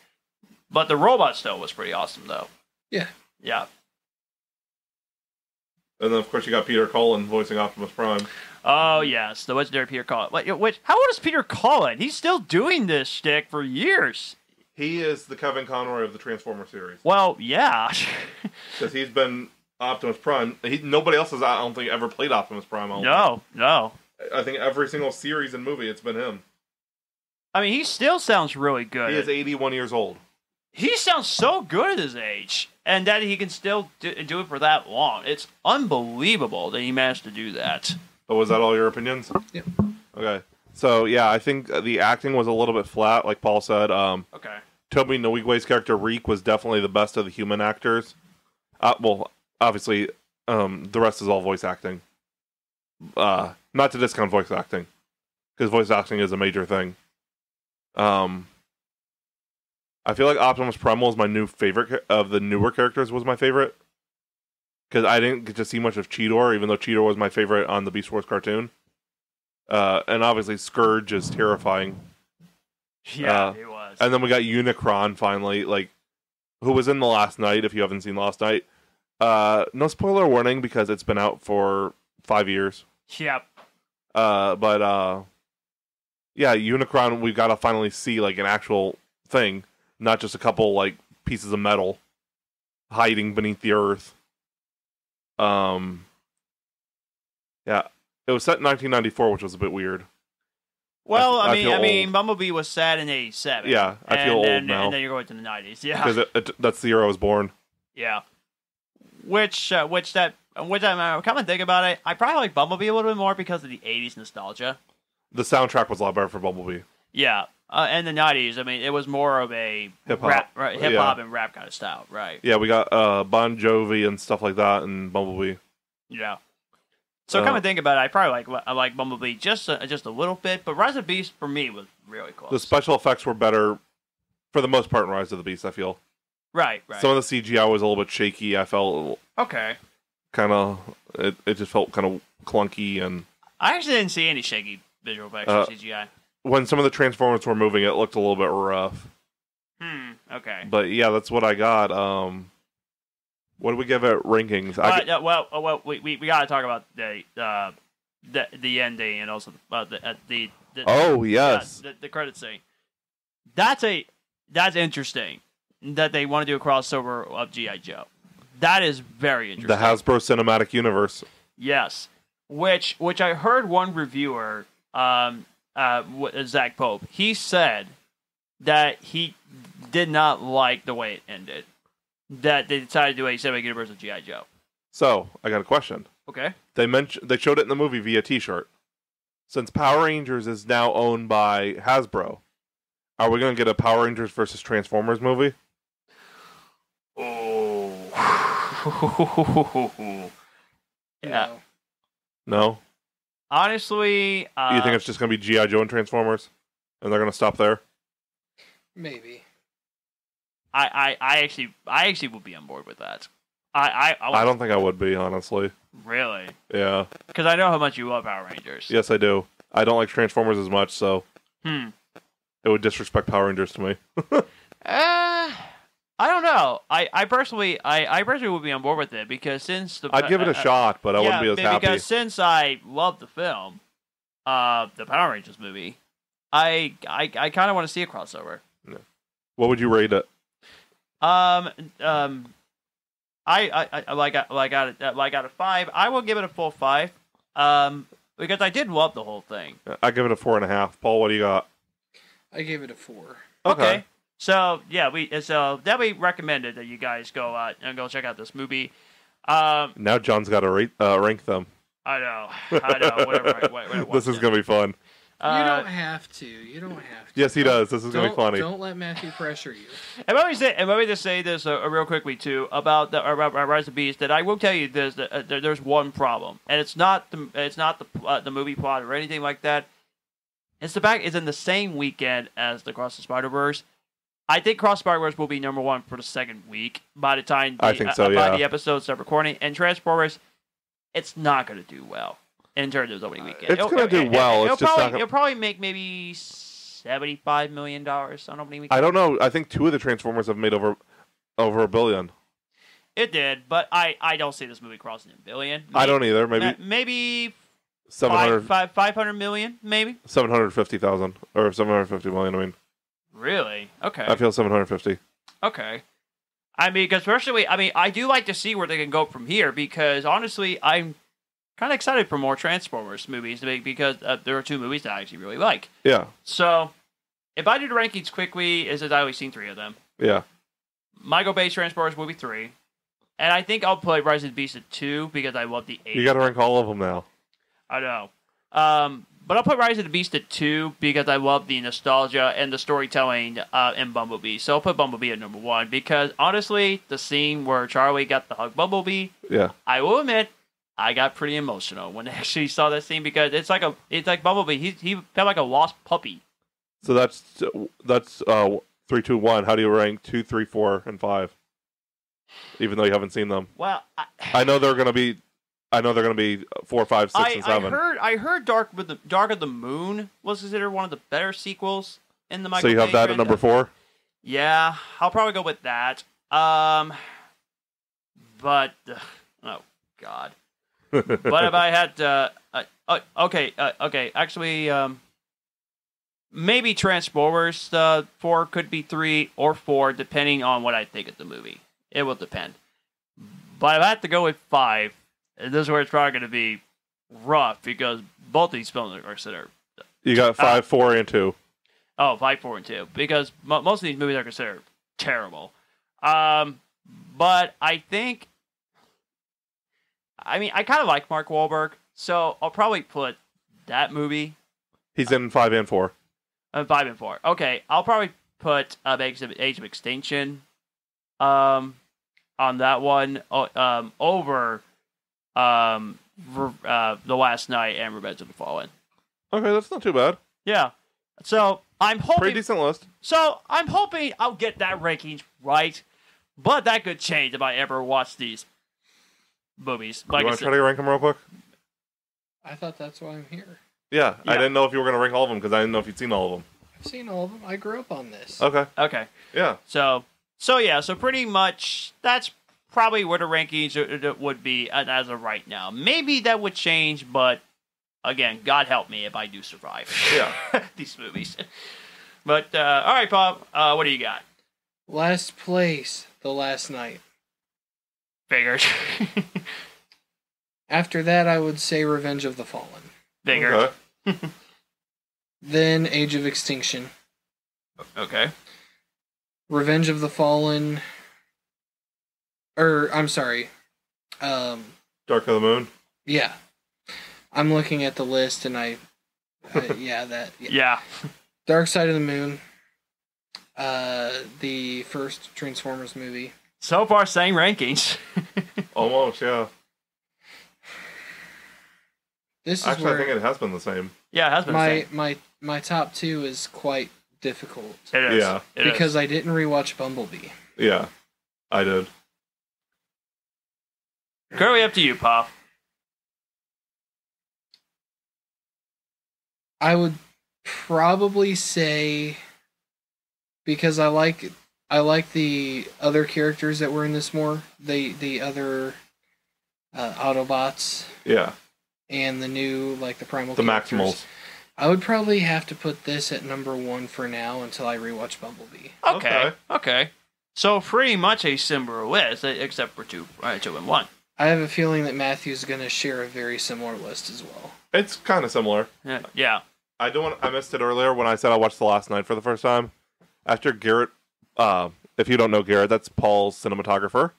but the robot still was pretty awesome, though. Yeah. Yeah. And then, of course, you got Peter Cullen voicing Optimus Prime. Oh yes, the legendary Peter Cullen. How old is Peter Cullen? He's still doing this shtick for years. He is the Kevin Conroy of the Transformer series. Well, yeah. Because he's been Optimus Prime. Nobody else has, I don't think, ever played Optimus Prime. No. I think every single series and movie, it's been him. I mean, he still sounds really good. He is 81 years old. He sounds so good at his age, and that he can still do it for that long. It's unbelievable that he managed to do that. But was that all your opinions? Yep. Okay. So yeah, I think the acting was a little bit flat, like Paul said. Okay. Toby Nwigwe's character Reek was definitely the best of the human actors. Well, obviously, the rest is all voice acting. Not to discount voice acting, because voice acting is a major thing. I feel like Optimus Primal is my new favorite of the newer characters. Was my favorite because I didn't get to see much of Cheetor, even though Cheetor was my favorite on the Beast Wars cartoon. And obviously Scourge is terrifying. Yeah, he was. And then we got Unicron finally, who was in The Last Night. If you haven't seen Last Night, no spoiler warning because it's been out for 5 years. Yep. But yeah, Unicron, we've got to finally see an actual thing, not just a couple pieces of metal hiding beneath the earth. Yeah, it was set in 1994, which was a bit weird. Well, I I feel mean, Bumblebee was set in '87. Yeah, I feel old now. And then you're going to the '90s. Yeah, Because that's the year I was born. yeah. Which come and think about it, I probably like Bumblebee a little bit more because of the '80s nostalgia. The soundtrack was a lot better for Bumblebee. Yeah, and the '90s. I mean, it was more of a Hip-hop. hip hop and rap kind of style, right? Yeah, we got Bon Jovi and stuff like that in Bumblebee. Yeah. So come and think about it, I like Bumblebee just a little bit, but Rise of the Beast for me was really close. The special effects were better for the most part in Rise of the Beast, I feel. Right. Some of the CGI was a little bit shaky. I felt Okay. kind of it just felt kind of clunky, and I actually didn't see any shaky visual effects or CGI. when some of the Transformers were moving, it looked a little bit rough. Okay. But yeah, that's what I got. What do we give it rankings? We got to talk about the ending and also the oh yes, the credit scene. That's interesting that they want to do a crossover of G.I. Joe. That is very interesting. the Hasbro Cinematic Universe. Yes, which I heard one reviewer, Zach Pope, he said that he did not like the way it ended. That they decided to do a cinematic universe of G.I. Joe. So I got a question. Okay. They showed it in the movie via T-shirt. Since Power Rangers is now owned by Hasbro, are we going to get a Power Rangers versus Transformers movie? Oh. Yeah. No. Honestly, You think it's just going to be G.I. Joe and Transformers, and they're going to stop there? Maybe. I actually would be on board with that. I don't think I would be, honestly. Really, Yeah. because I know how much you love Power Rangers. Yes, I do. I don't like Transformers as much, so Hmm. it would disrespect Power Rangers to me. I don't know. I personally would be on board with it because since the I'd give it a shot, but I wouldn't be as happy. Because since I love the film, the Power Rangers movie, I kind of want to see a crossover. What would you rate it? I got a 5. I will give it a full 5. Because I did love the whole thing. I give it a 4.5. Paul, what do you got? I gave it a 4. Okay. So yeah, we definitely recommended that you guys go out and go check out this movie. Now John's got to rank them. I know. Whatever. This is gonna be fun. You don't have to. Yes, he does. This is gonna be funny. Don't let Matthew pressure you. And let me just say this real quickly too about Rise of the Beast. That I will tell you there's one problem, and it's not the movie plot or anything like that. It's in the same weekend as the Cross the Spider-Verse. I think Cross Spider-Verse will be number 1 for the second week by the time I think so, yeah. by the episodes start recording. And Transformers, it's not going to do well in terms of opening weekend. It's going to do well. It'll probably make maybe $75 million on opening weekend. I don't know. I think 2 of the Transformers have made over $1 billion. it did, but I don't see this movie crossing $1 billion. I don't either. Maybe maybe 700, 500 million, maybe. 750,000 or 750 million. I mean, Really? Okay. I feel 750. Okay. I mean, because personally, I do like to see where they can go from here because honestly, I'm kind of excited for more Transformers movies because there are 2 movies that I actually really like. Yeah. So, if I do the rankings quickly, is that I've only seen 3 of them. Yeah. Michael Bay's Transformers movie 3. And I think I'll play Rise of the Beast at 2 because I love the 8. You got to rank all of them now. I know. But I'll put Rise of the Beast at 2 because I love the nostalgia and the storytelling in Bumblebee. So I'll put Bumblebee at number 1 because honestly, the scene where Charlie got to hug Bumblebee, Yeah. I will admit, I got pretty emotional when I actually saw that scene because it's like Bumblebee. He felt like a lost puppy. So that's 3, 2, 1. How do you rank 2, 3, 4, and 5? Even though you haven't seen them. Well, I know they're gonna be 4, 5, 6, and 7. I heard Dark of the Moon was considered one of the better sequels in the Michael So you have Bay that at number 4? Yeah, I'll probably go with that. But oh god. But if I had okay, actually, maybe Transformers 4 could be 3 or 4, depending on what I think of the movie. It will depend. But if I have to go with 5, this is where it's probably going to be rough because both these films are considered. You got 5, 4, and 2. Oh, 5, 4, and 2 because most of these movies are considered terrible. But I think. I mean, I kind of like Mark Wahlberg, so I'll probably put that movie. He's in 5 and 4. 5 and 4. Okay, I'll probably put Age of Extinction on that one over The Last Night and Revenge of the Fallen. Okay, that's not too bad. Yeah. So I'm hoping. Pretty decent list. So I'm hoping I'll get that rankings right, but that could change if I ever watch these movies. Like you want to try to rank them real quick? I thought that's why I'm here. Yeah, I Yeah. didn't know if you were going to rank all of them because I didn't know if you'd seen all of them. I've seen all of them. I grew up on this. Okay. Okay. Yeah. So pretty much that's probably where the rankings would be as of right now. Maybe that would change, but again, God help me if I do survive. Yeah. These movies. But all right, Bob. What do you got? Last place, The Last Night. Figured. After that, I would say Revenge of the Fallen. Figured. Okay. Then Age of Extinction. Okay. Revenge of the Fallen. I'm sorry. Dark of the Moon. Yeah. I'm looking at the list and yeah. Yeah. Dark Side of the Moon. The first Transformers movie. So far, same rankings. Almost, yeah. This is Actually, where I think it has been the same. Yeah, it has been the same. my top 2 is quite difficult It is. Yeah. It is. because I didn't rewatch Bumblebee. Yeah, I did. Currently up to you, Pop. I would probably say because I like the other characters that were in this more. The other Autobots Yeah, and the new the Primal the characters. Maximals. I would probably have to put this at number 1 for now until I rewatch Bumblebee. Okay. So pretty much a similar list, except for 2 and 1. I have a feeling that Matthew's going to share a very similar list as well. It's kind of similar. Yeah. I missed it earlier when I said I watched The Last Night for the first time. After Garrett, if you don't know Garrett, that's Paul's cinematographer.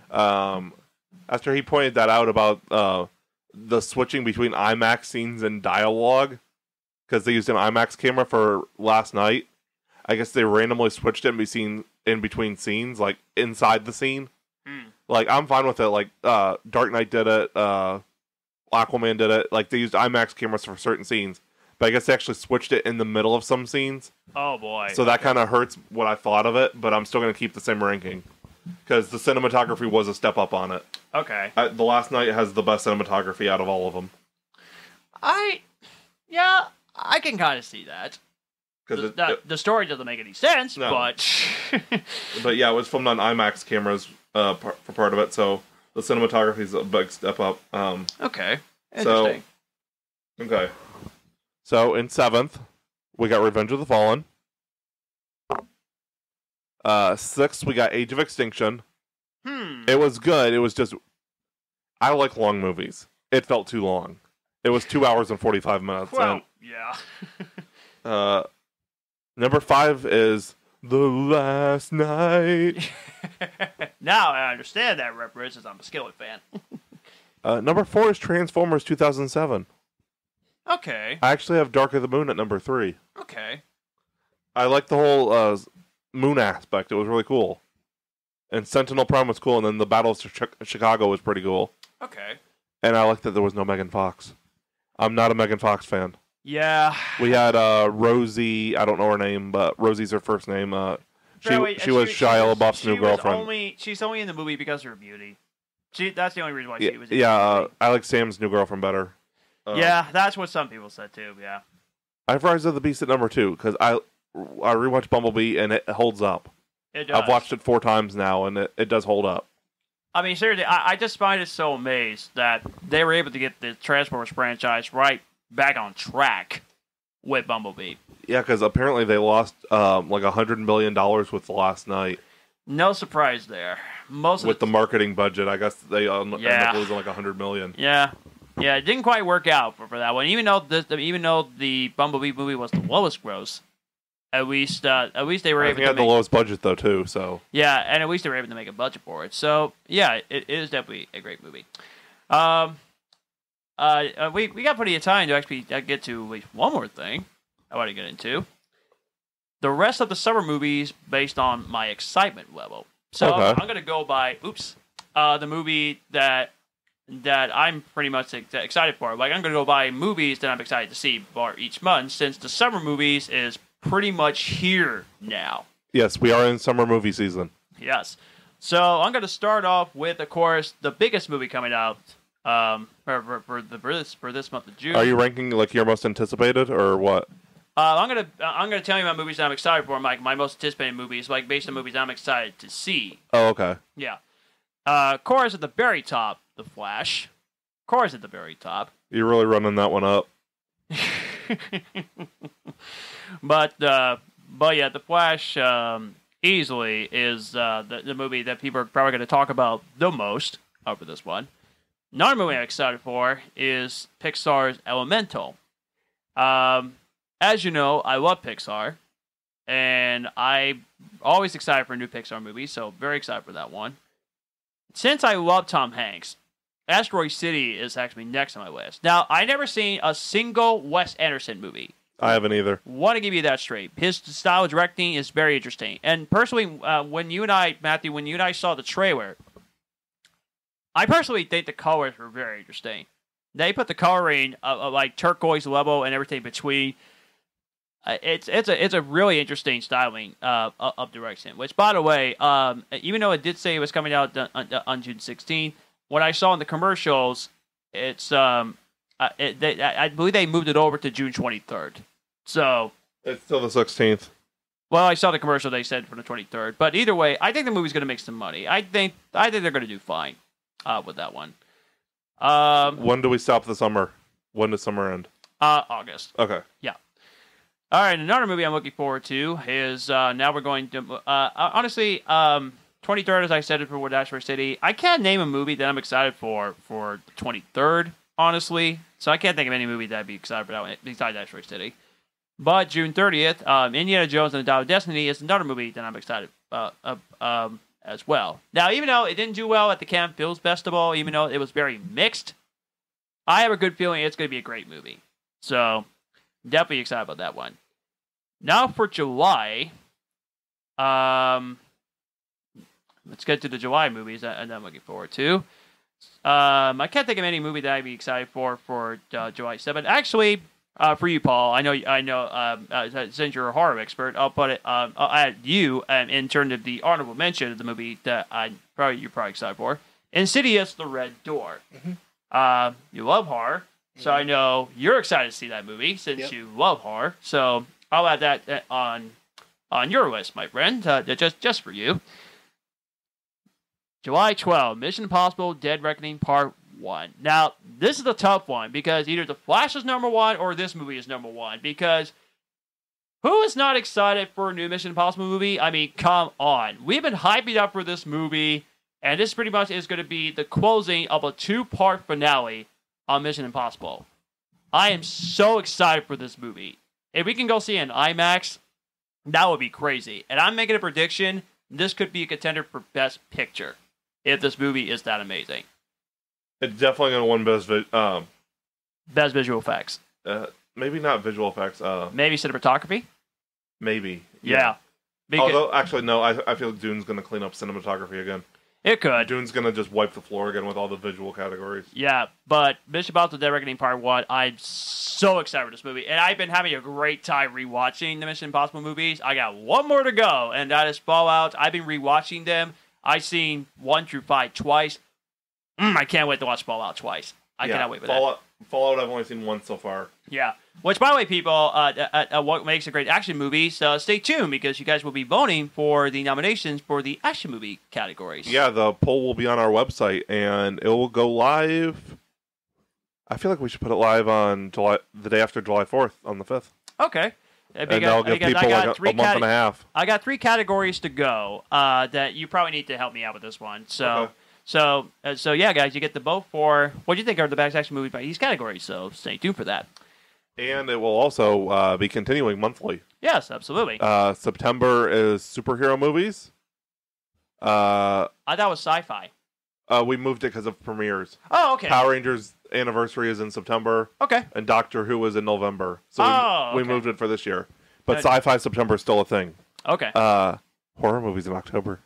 After he pointed that out about the switching between IMAX scenes and dialogue, because they used an IMAX camera for Last Night, I guess they randomly switched it in between scenes, like inside the scene. Like, I'm fine with it. Like, Dark Knight did it. Aquaman did it. Like, they used IMAX cameras for certain scenes. But I guess they actually switched it in the middle of some scenes. Oh, boy. So that kind of hurts what I thought of it, but I'm still going to keep the same ranking. Because the cinematography was a step up on it. Okay. The Last Night has the best cinematography out of all of them. I can kind of see that. Because The story doesn't make any sense, No. but... But yeah, it was filmed on IMAX cameras for part of it. So the cinematography is a big step up. Okay. So- Interesting. Okay. So in 7th, we got Revenge of the Fallen. 6th, we got Age of Extinction. It was good. It was just, I like long movies. It felt too long. It was 2 hours and 45 minutes. Well, yeah. And, number 5 is The Last Night. Now I understand that reference, as I'm a Skillet fan. Number 4 is Transformers 2007. Okay. I actually have Dark of the Moon at number 3. Okay. I like the whole moon aspect. It was really cool. And Sentinel Prime was cool, and then the Battle of Chicago was pretty cool. Okay. And I like that there was no Megan Fox. I'm not a Megan Fox fan. Yeah. We had Rosie, I don't know her name, but Rosie's her first name. She was Shia LaBeouf's new girlfriend. She's only in the movie because of her beauty. That's the only reason why Yeah, she was in the movie. I like Sam's new girlfriend better. Yeah, that's what some people said too, yeah. I have Rise of the Beast at number 2 because I rewatched Bumblebee and it holds up. It does. I've watched it 4 times now and it does hold up. I mean, seriously, I just find it so amazed that they were able to get the Transformers franchise right back on track with Bumblebee. Yeah, because apparently they lost like $100 million with The Last Night. No surprise there. With the marketing budget, I guess they end up losing like $100 million. Yeah. Yeah, it didn't quite work out for that one. Even though the Bumblebee movie was the lowest gross, at least they were I able think to it had the lowest budget though too. So yeah, and at least they were able to make a budget for it. So yeah, it is definitely a great movie. We got plenty of time to actually get to at least one more thing I want to get into. The rest of the summer movies based on my excitement level. So Okay. I'm gonna go by the movie that I'm pretty much excited for. Like, I'm going to go buy movies that I'm excited to see for each month, since the summer movies is pretty much here now. yes, we are in summer movie season. Yes. So I'm going to start off with, of course, the biggest movie coming out for this month of June. Are you ranking like your most anticipated or what? I'm gonna tell you my movies that I'm excited for. My most anticipated movies, like based on movies I'm excited to see. Oh, okay. Yeah. Of course, at the very top, The Flash. Of course, at the very top. You're really running that one up. But yeah, The Flash easily is the movie that people are probably going to talk about the most over this one. Another movie I'm excited for is Pixar's Elemental. As you know, I love Pixar, and I'm always excited for a new Pixar movie, so very excited for that one. Since I love Tom Hanks, Asteroid City is actually next on my list. Now, I never seen a single Wes Anderson movie. I haven't either. Want to give you that straight. His style of directing is very interesting. And personally, when you and I saw the trailer, I personally think the colors were very interesting. They put the coloring like turquoise level and everything between. It's a really interesting styling of direction. Which, by the way, even though it did say it was coming out on June 16th, what I saw in the commercials, it's I believe they moved it over to June 23rd. So It's still the 16th. well, I saw the commercial they said for the 23rd. But either way, I think the movie's going to make some money. I think they're going to do fine with that one. When do we stop the summer? When does summer end? August. Okay. All right, another movie I'm looking forward to is now we're going to honestly 23rd, as I said it for Asteroid City. I can't name a movie that I'm excited for the 23rd, honestly. So I can't think of any movie that I'd be excited for that one besides Asteroid City. But June 30th, Indiana Jones and the Dial of Destiny is another movie that I'm excited as well. Now, even though it didn't do well at the Cannes Film Festival, even though it was very mixed, I have a good feeling it's going to be a great movie. So definitely excited about that one. Now for July, let's get to the July movies that I'm looking forward to. I can't think of any movie that I'd be excited for July 7th. Actually, for you, Paul, I know. Since you're a horror expert, I'll put it. I'll add you in terms of the honorable mention of the movie that you're probably excited for. Insidious: The Red Door. Mm-hmm. You love horror. So I know you're excited to see that movie since you love horror. So I'll add that on your list, my friend, just for you. July 12th, Mission Impossible: Dead Reckoning Part 1. Now, this is a tough one because either The Flash is number one or this movie is number one. Because who is not excited for a new Mission Impossible movie? I mean, come on. We've been hyping up for this movie, and this pretty much is going to be the closing of a 2-part finale on Mission Impossible. I am so excited for this movie. If we can go see it in IMAX, that would be crazy. And I'm making a prediction, this could be a contender for Best Picture if this movie is that amazing. It's definitely going to win Best visual effects. maybe not visual effects. Maybe cinematography? Maybe. Yeah. Although, actually, no. I feel Dune's going to clean up cinematography again. It could. Dune's going to just wipe the floor again with all the visual categories. Yeah, but Mission Impossible: Dead Reckoning Part 1, I'm so excited for this movie. And I've been having a great time rewatching the Mission Impossible movies. I got one more to go, and that is Fallout. I've been rewatching them. I've seen 1 through 5 twice. I can't wait to watch Fallout twice. I cannot wait for that. Fallout, I've only seen one so far. Yeah. Which, by the way, people, what makes a great action movie, so stay tuned because you guys will be voting for the nominations for the action movie categories. Yeah, the poll will be on our website, and it will go live. I feel like we should put it live on the day after July 4th, on the 5th. Okay. And that'll give people like a month and a half. I got 3 categories to go that you probably need to help me out with this one. So... Okay. So yeah, guys, you get to vote for what do you think are the best action movies by these categories. So stay tuned for that. And it will also be continuing monthly. Yes, absolutely. September is superhero movies. I thought it was sci-fi. We moved it because of premieres. Oh, okay. Power Rangers anniversary is in September. Okay. And Doctor Who is in November. So we moved it for this year. But sci-fi September is still a thing. Okay. Horror movies in October.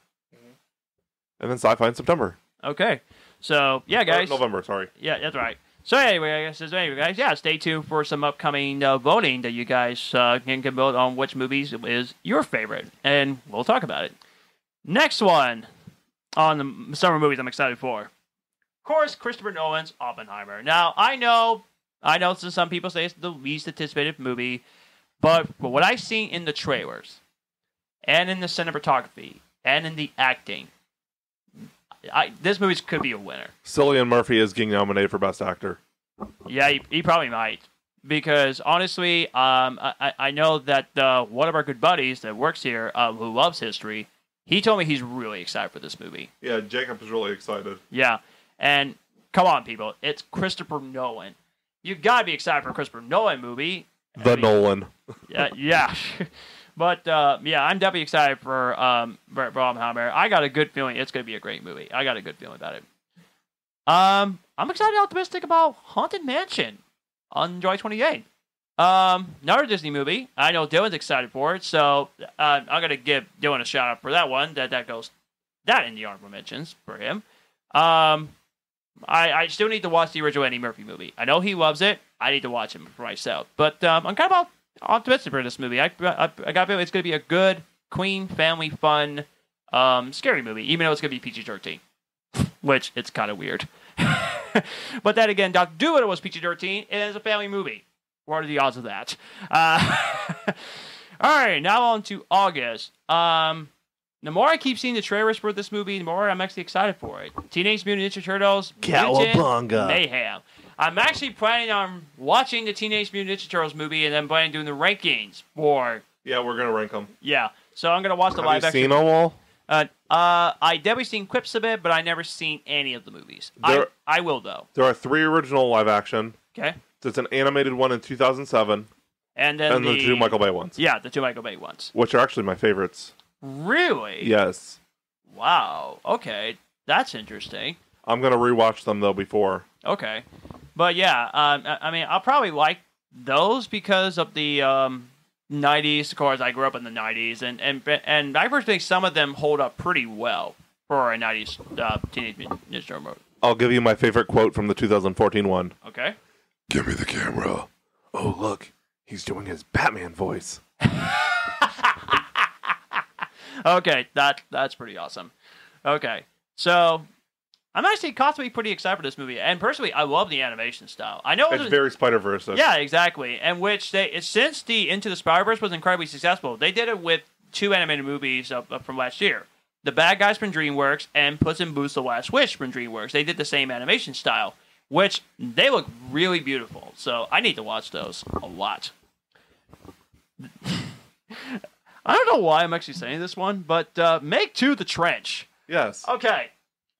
And then sci-fi in September. Okay. So, yeah, guys. November, sorry. Yeah, that's right. So, anyway, guys, yeah, stay tuned for some upcoming voting that you guys can vote on which movies is your favorite. And we'll talk about it. Next one on the summer movies I'm excited for. Of course, Christopher Nolan's Oppenheimer. Now, I know some people say it's the least anticipated movie, but what I've seen in the trailers and in the cinematography and in the acting, this movie could be a winner. Cillian Murphy is getting nominated for Best Actor. Yeah, he probably might. Because, honestly, I know that one of our good buddies that works here, who loves history, he told me he's really excited for this movie. Yeah, Jacob is really excited. Yeah, and come on, people. It's Christopher Nolan. You got to be excited for a Christopher Nolan movie. Nolan. Yeah. But, yeah, I'm definitely excited for Oppenheimer. I got a good feeling it's going to be a great movie. I got a good feeling about it. I'm excited and optimistic about Haunted Mansion on July 28th. Another Disney movie. I know Dylan's excited for it, so I'm going to give Dylan a shout-out for that one. That goes in the honorable mentions for him. I still need to watch the original Eddie Murphy movie. I know he loves it. I need to watch it for myself. But I'm kind of optimistic for this movie. I got a feeling it's going to be a good, clean, family, fun, scary movie, even though it's going to be PG-13, which it's kind of weird. But then again, Dr. Dolittle was PG-13, and it's a family movie. What are the odds of that? All right, now on to August. The more I keep seeing the trailers for this movie, the more I'm actually excited for it. Teenage Mutant Ninja Turtles, Cowabunga. Mayhem. I'm actually planning on watching the Teenage Mutant Ninja Turtles movie and then planning on doing the rankings for... Yeah, we're going to rank them. Yeah, so I'm going to watch the live action. Have you seen them all? I definitely seen clips of it, but I never seen any of the movies. I will, though. There are 3 original live action. Okay. There's an animated one in 2007. And then the 2 Michael Bay ones. Yeah, the 2 Michael Bay ones. Which are actually my favorites. Really? Yes. Wow. Okay. That's interesting. I'm going to rewatch them, though, before. Okay. But yeah, I mean, I'll probably like those because of the 90s. Of course, I grew up in the 90s, and I personally think some of them hold up pretty well for a 90s Teenage Mutant Ninja Turtles. I'll give you my favorite quote from the 2014 one. Okay. Give me the camera. Oh, look. He's doing his Batman voice. Okay, that's pretty awesome. Okay, so I'm actually constantly pretty excited for this movie, and personally, I love the animation style. I know it's very Spider-Verse. Yeah, exactly. And which since the Into the Spider-Verse was incredibly successful, they did it with 2 animated movies from last year. the bad guys from DreamWorks and Puss in Boots: The Last Wish from DreamWorks. They did the same animation style, which they look really beautiful. So I need to watch those a lot. I don't know why I'm actually saying this one, but Make 2 The Trench. Yes. Okay.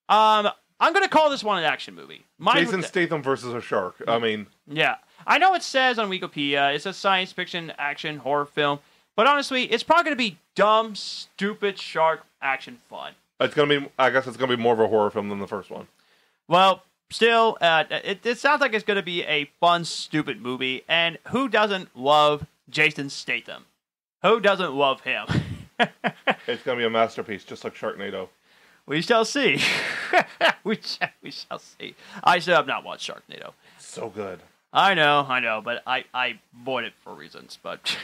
I'm going to call this one an action movie. Jason Statham versus a shark. I mean, yeah. I know it says on Wikipedia it's a science fiction action horror film, but honestly, it's probably going to be dumb, stupid shark action fun. it's gonna be. I guess it's gonna be more of a horror film than the first one. Well, still, it sounds like it's going to be a fun, stupid movie, and who doesn't love Jason Statham? Who doesn't love him? It's gonna be a masterpiece, just like Sharknado. We shall see. we shall see. I still have not watched Sharknado. So good. I know, but I avoid it for reasons, but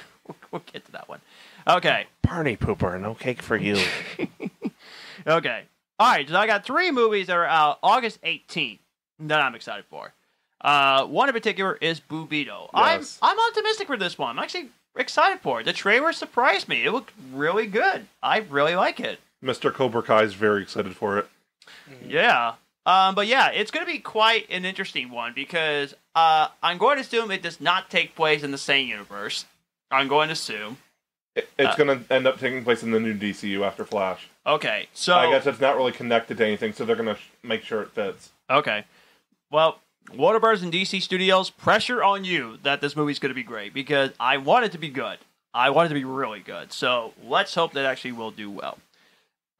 we'll get to that one. Okay. Party pooper, no cake for you. Okay. All right, so I got 3 movies that are out August 18th that I'm excited for. One in particular is Boobito. Yes. I'm optimistic for this one. I'm actually excited for it. The trailer surprised me. It looked really good. I really like it. Mr. Cobra Kai is very excited for it. Yeah. But yeah, it's going to be quite an interesting one because I'm going to assume it does not take place in the same universe. I'm going to assume. It's going to end up taking place in the new DCU after Flash. Okay, so I guess it's not really connected to anything, so they're going to make sure it fits. Okay. Well, Warner Bros. And DC Studios, pressure on you that this movie's going to be great because I want it to be good. I want it to be really good. So let's hope that actually will do well.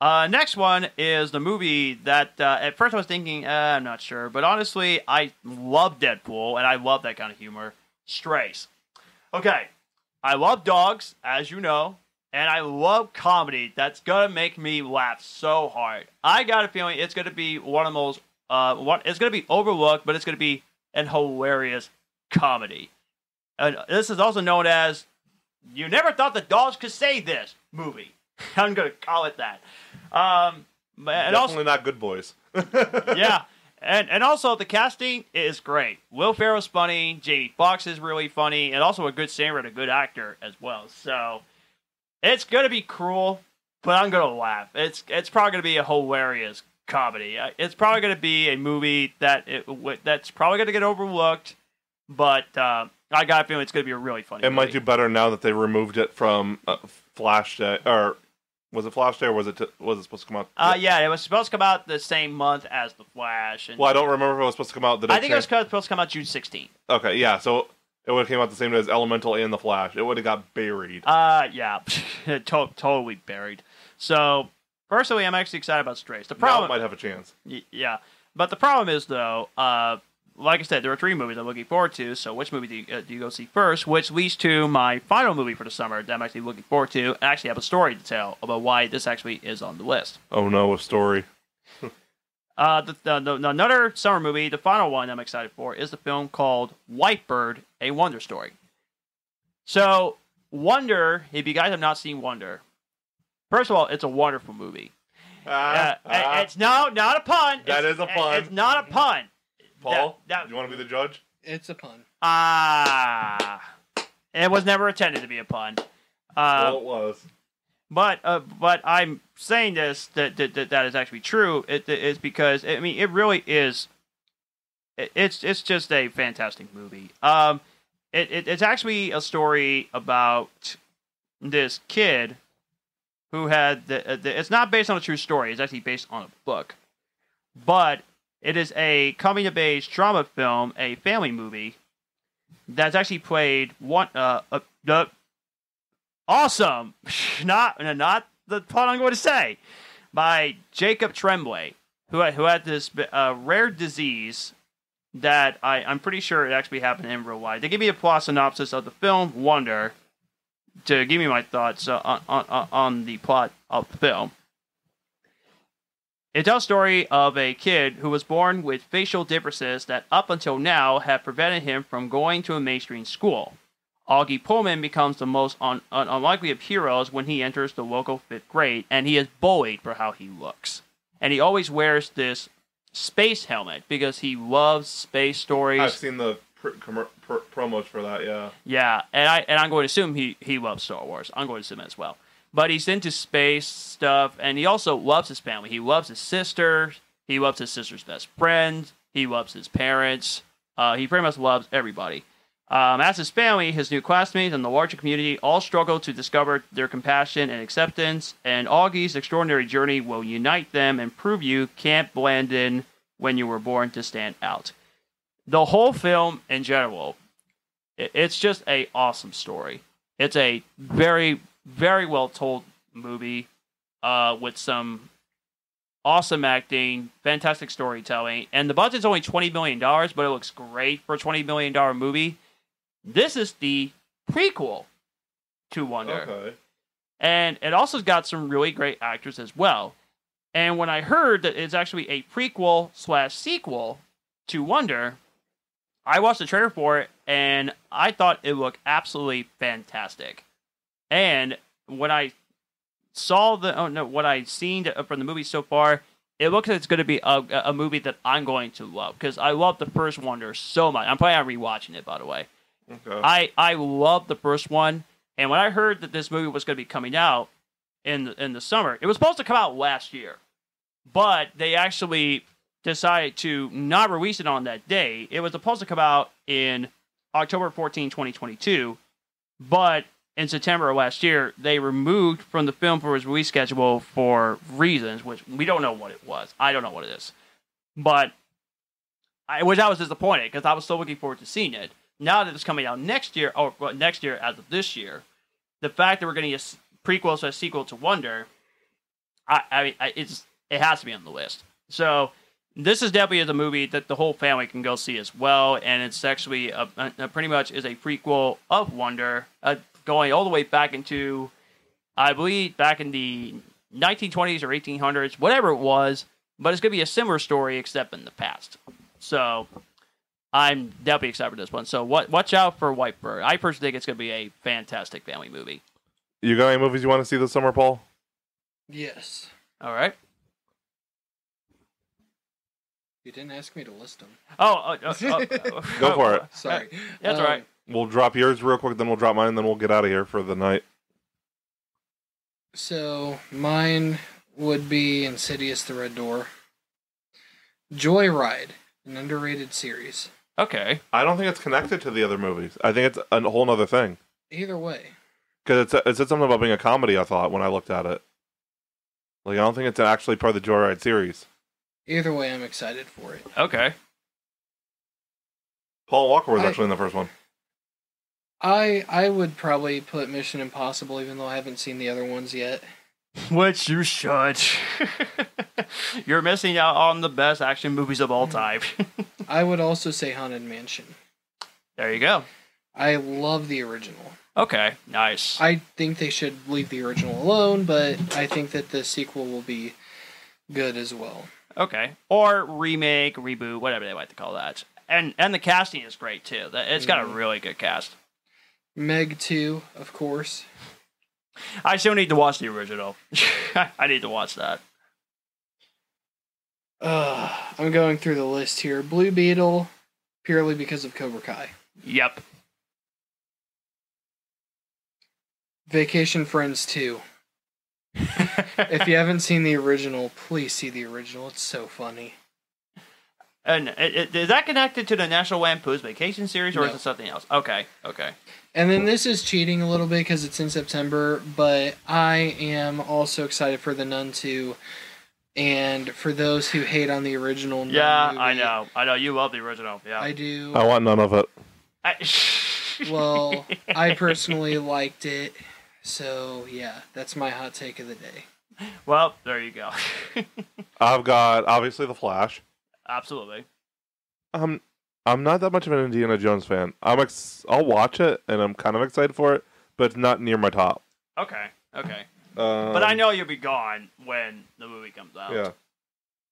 Next one is the movie that at first I was thinking, I'm not sure, but honestly, I love Deadpool and I love that kind of humor. Strays. Okay, I love dogs, as you know, and I love comedy that's gonna make me laugh so hard. I got a feeling it's gonna be one of those. It's gonna be overlooked, but it's gonna be an hilarious comedy. And this is also known as "You Never Thought the Dogs Could Say This" movie. I'm gonna call it that. And Definitely also, not Good Boys. yeah, and also the casting is great. Will Ferrell's funny, Jamie Foxx is really funny, and also a good singer and a good actor as well. So it's gonna be cruel, but I'm gonna laugh. It's probably gonna be a hilarious comedy. It's probably gonna be a movie that's probably gonna get overlooked, but I got a feeling it's gonna be a really funny. It movie. might do better now that they removed it from Flash Day, or was it Flash Day, or was it supposed to come out? Yeah, it was supposed to come out the same month as the Flash. And Well, I don't remember if it was supposed to come out. I think it was supposed to come out June 16th. Okay, yeah, so it would have came out the same day as Elemental and the Flash. It would have got buried. Yeah, totally buried. So personally, I'm actually excited about Strays. The problem Now it might have a chance. Yeah, but the problem is though, like I said, there are 3 movies I'm looking forward to. So which movie do you go see first? Which leads to my final movie for the summer that I'm actually looking forward to, and I actually have a story to tell about why this actually is on the list. Oh no, a story. Another summer movie, the final one I'm excited for, is the film called Whitebird: A Wonder Story. So Wonder, if you guys have not seen Wonder, first of all, it's a wonderful movie. It's not a pun. That is a pun. It's not a pun. Paul, do you want to be the judge? It's a pun. It was never intended to be a pun. Well, it was. But I'm saying this that is actually true. It is because I mean it really is. It's just a fantastic movie. It's actually a story about this kid who had it's not based on a true story. It's actually based on a book, but it is a coming-of-age drama film, a family movie that's actually played awesome, not the pun I'm going to say, by Jacob Tremblay, who had this rare disease that I'm pretty sure it actually happened in real life. They give me a plot synopsis of the film Wonder to give me my thoughts on the plot of the film. It tells a story of a kid who was born with facial differences that up until now have prevented him from going to a mainstream school. Augie Pullman becomes the most unlikely of heroes when he enters the local 5th grade, and he is bullied for how he looks. And he always wears this space helmet because he loves space stories. I've seen the promos for that, yeah. Yeah, and I'm going to assume he loves Star Wars. I'm going to assume as well. but he's into space stuff, and he also loves his family. He loves his sister. He loves his sister's best friend. He loves his parents. He pretty much loves everybody. As his family, his new classmates, and the larger community all struggle to discover their compassion and acceptance, and Augie's extraordinary journey will unite them and prove you can't blend in when you were born to stand out. The whole film, in general, it's just a awesome story. It's a very, very well told movie with some awesome acting, fantastic storytelling, and the budget's only $20 million, but it looks great for a $20 million movie. This is the prequel to Wonder. Okay. And it also got some really great actors as well. And when I heard that it's actually a prequel/sequel to Wonder, I watched the trailer for it, and I thought it looked absolutely fantastic. And when I saw what I've seen from the movie so far, it looks like it's going to be a movie that I'm going to love, because I love the first Wonder so much. I'm planning on rewatching it, by the way. Okay. I love the first one, and when I heard that this movie was going to be coming out in the summer, it was supposed to come out last year, but they actually decided to not release it on that day. It was supposed to come out in October 14, 2022, but in September of last year, they removed from the film for its release schedule for reasons, which we don't know what it was. I don't know what it is. But I was disappointed, because I was so looking forward to seeing it. Now that it's coming out next year as of this year, the fact that we're getting a prequel to a sequel to Wonder, it has to be on the list. So this is definitely a movie that the whole family can go see as well, and it's actually pretty much is a prequel of Wonder, going all the way back into, I believe, back in the 1920s or 1800s, whatever it was, but it's going to be a similar story except in the past. So I'm definitely excited for this one. So watch out for Whitebird. I personally think it's going to be a fantastic family movie. You got any movies you want to see this summer, Paul? Yes. All right. You didn't ask me to list them. Go for it. Sorry. That's all right. We'll drop yours real quick, then we'll drop mine, then we'll get out of here for the night. So, mine would be Insidious: The Red Door. Joyride, an underrated series. Okay. I don't think it's connected to the other movies. I think it's a whole other thing. Either way. Because it said something about being a comedy, I thought, when I looked at it. Like, I don't think it's actually part of the Joyride series. Either way, I'm excited for it. Okay. Paul Walker was actually in the first one. I would probably put Mission Impossible, even though I haven't seen the other ones yet. Which you should. You're missing out on the best action movies of all time. I would also say Haunted Mansion. There you go. I love the original. Okay, nice. I think they should leave the original alone, but I think that the sequel will be good as well. Okay. Or remake, reboot, whatever they like to call that. And the casting is great, too. It's got a really good cast. Meg 2, of course. I still need to watch the original. I need to watch that. I'm going through the list here. Blue Beetle, purely because of Cobra Kai. Yep. Vacation Friends 2. If you haven't seen the original, please see the original. It's so funny. And is that connected to the National Lampoon's Vacation series, or No. is it something else? Okay. And then this is cheating a little bit because it's in September, but I am also excited for The Nun 2. And for those who hate on the original Nun Yeah, movie, I know. You love the original. Yeah. I do. I want none of it. Well, I personally liked it. So, yeah, that's my hot take of the day. Well, there you go. I've got, obviously, The Flash. Absolutely. I'm not that much of an Indiana Jones fan. I'll watch it, and I'm kind of excited for it, but it's not near my top. Okay. But I know you'll be gone when the movie comes out. Yeah.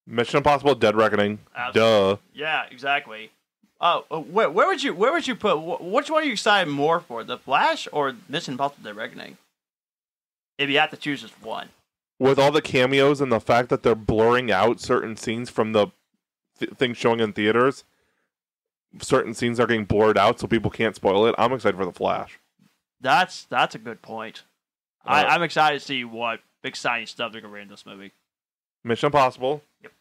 Mission Impossible: Dead Reckoning. Absolutely. Duh. Yeah, exactly. Oh, where would you put? Which one are you excited more for, The Flash or Mission Impossible: Dead Reckoning? If you have to choose just one. With all the cameos and the fact that they're blurring out certain scenes from the things showing in theaters, certain scenes are getting blurred out so people can't spoil it. I'm excited for The Flash. That's a good point. I'm excited to see what exciting stuff they're going to bring in this movie. Mission Impossible. Yep.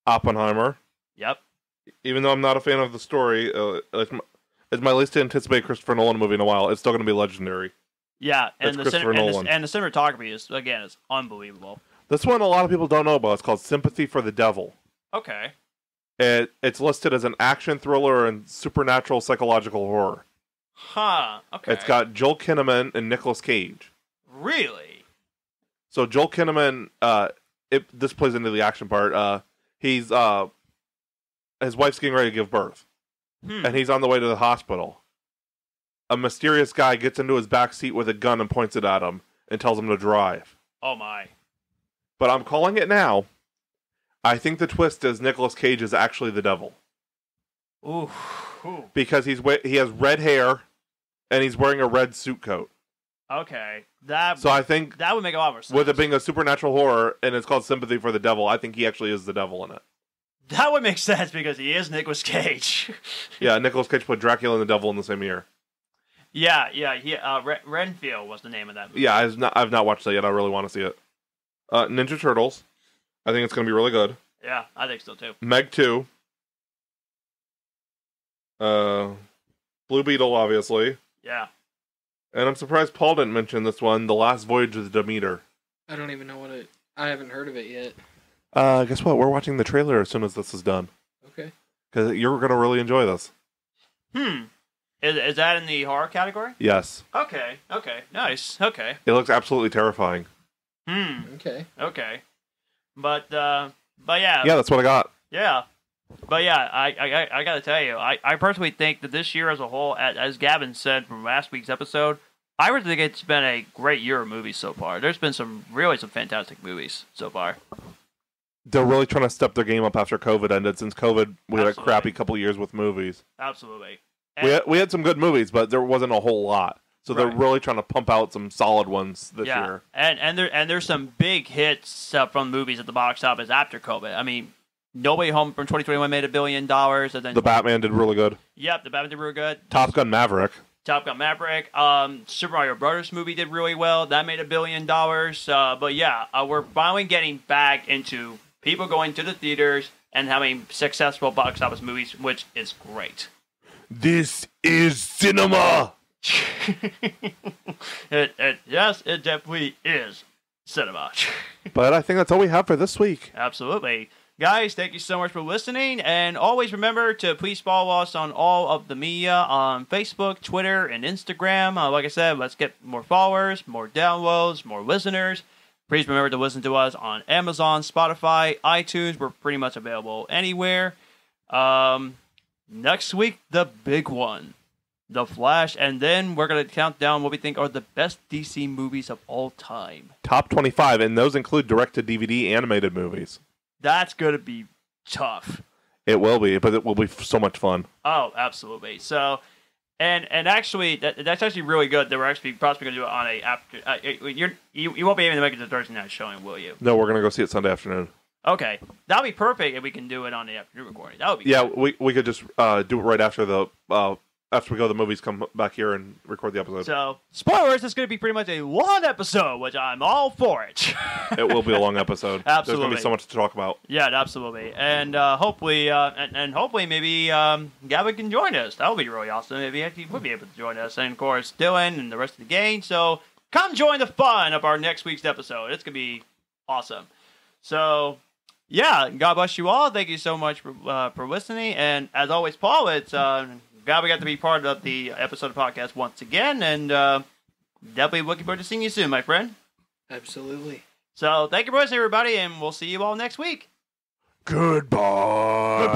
Oppenheimer. Yep. Even though I'm not a fan of the story, it's my least anticipated Christopher Nolan movie in a while. It's still going to be legendary. Yeah, and It's Christopher Nolan. and the cinematography is unbelievable. This one a lot of people don't know about. It's called Sympathy for the Devil. Okay. It's listed as an action thriller and supernatural psychological horror. Huh. Okay. It's got Joel Kinnaman and Nicolas Cage. Really? So Joel Kinnaman, this plays into the action part. He's his wife's getting ready to give birth, and he's on the way to the hospital. A mysterious guy gets into his back seat with a gun and points it at him and tells him to drive. Oh my. But I'm calling it now. I think the twist is Nicolas Cage is actually the devil. Ooh. Because he has red hair and he's wearing a red suit coat. Okay. So I think that would make a lot more sense. with it being a supernatural horror and it's called Sympathy for the Devil, I think he actually is the devil in it. That would make sense because he is Nicolas Cage. Yeah, Nicolas Cage put Dracula and the Devil in the same year. Yeah. Renfield was the name of that movie. Yeah, I've not watched that yet. I really want to see it. Ninja Turtles. I think it's going to be really good. Yeah, I think so too. Meg 2. Blue Beetle, obviously. Yeah. And I'm surprised Paul didn't mention this one, The Last Voyage of the Demeter. I don't even know I haven't heard of it yet. Guess what? We're watching the trailer as soon as this is done. Okay. Because you're going to really enjoy this. Is that in the horror category? Yes. Okay. Nice. Okay. It looks absolutely terrifying. Okay. But yeah. Yeah, that's what I got. Yeah. But yeah, I gotta tell you, I personally think that this year as a whole, as Gavin said from last week's episode, I really think it's been a great year of movies so far. There's been some fantastic movies so far. They're really trying to step their game up after COVID ended. Since COVID, we had a crappy couple years with movies. Absolutely. We had some good movies, but there wasn't a whole lot. So they're really trying to pump out some solid ones this year. And there's some big hits from movies at the box office after COVID. I mean, No Way Home from 2021 made $1 billion. And then The Batman did really good. Yep, The Batman did really good. Top Gun Maverick. Super Mario Brothers movie did really well. That made $1 billion. But yeah, we're finally getting back into people going to the theaters and having successful box office movies, which is great. This is cinema! Yes, it definitely is cinema. But I think that's all we have for this week. Absolutely. Guys, thank you so much for listening. And always remember to please follow us on all of the media on Facebook, Twitter, and Instagram. Like I said, let's get more followers, more downloads, more listeners. Please remember to listen to us on Amazon, Spotify, iTunes. We're pretty much available anywhere. Next week, the big one, The Flash. And then we're going to count down what we think are the best DC movies of all time. Top 25, and those include direct-to-DVD animated movies. That's going to be tough. It will be, but it will be so much fun. Oh, absolutely. So, and actually, that's actually really good. That we're actually possibly going to do it on a after. You won't be able to make it to Thursday night showing, will you? No, we're going to go see it Sunday afternoon. Okay, that'll be perfect if we can do it on the afternoon recording. That would be good. We could just do it right after after we go. The movies come back here and record the episode. So, spoilers. It's going to be pretty much a long episode, which I'm all for it. It will be a long episode. Absolutely, there's going to be so much to talk about. Yeah, absolutely, and hopefully, hopefully, maybe Gavin can join us. That would be really awesome. Maybe he would be able to join us, and of course, Dylan and the rest of the gang. So, come join the fun of our next week's episode. It's going to be awesome. So. Yeah, God bless you all. Thank you so much for listening. And as always, Paul, it's glad we got to be part of the episode of the podcast once again. And definitely looking forward to seeing you soon, my friend. Absolutely. So thank you for listening, everybody, and we'll see you all next week. Goodbye.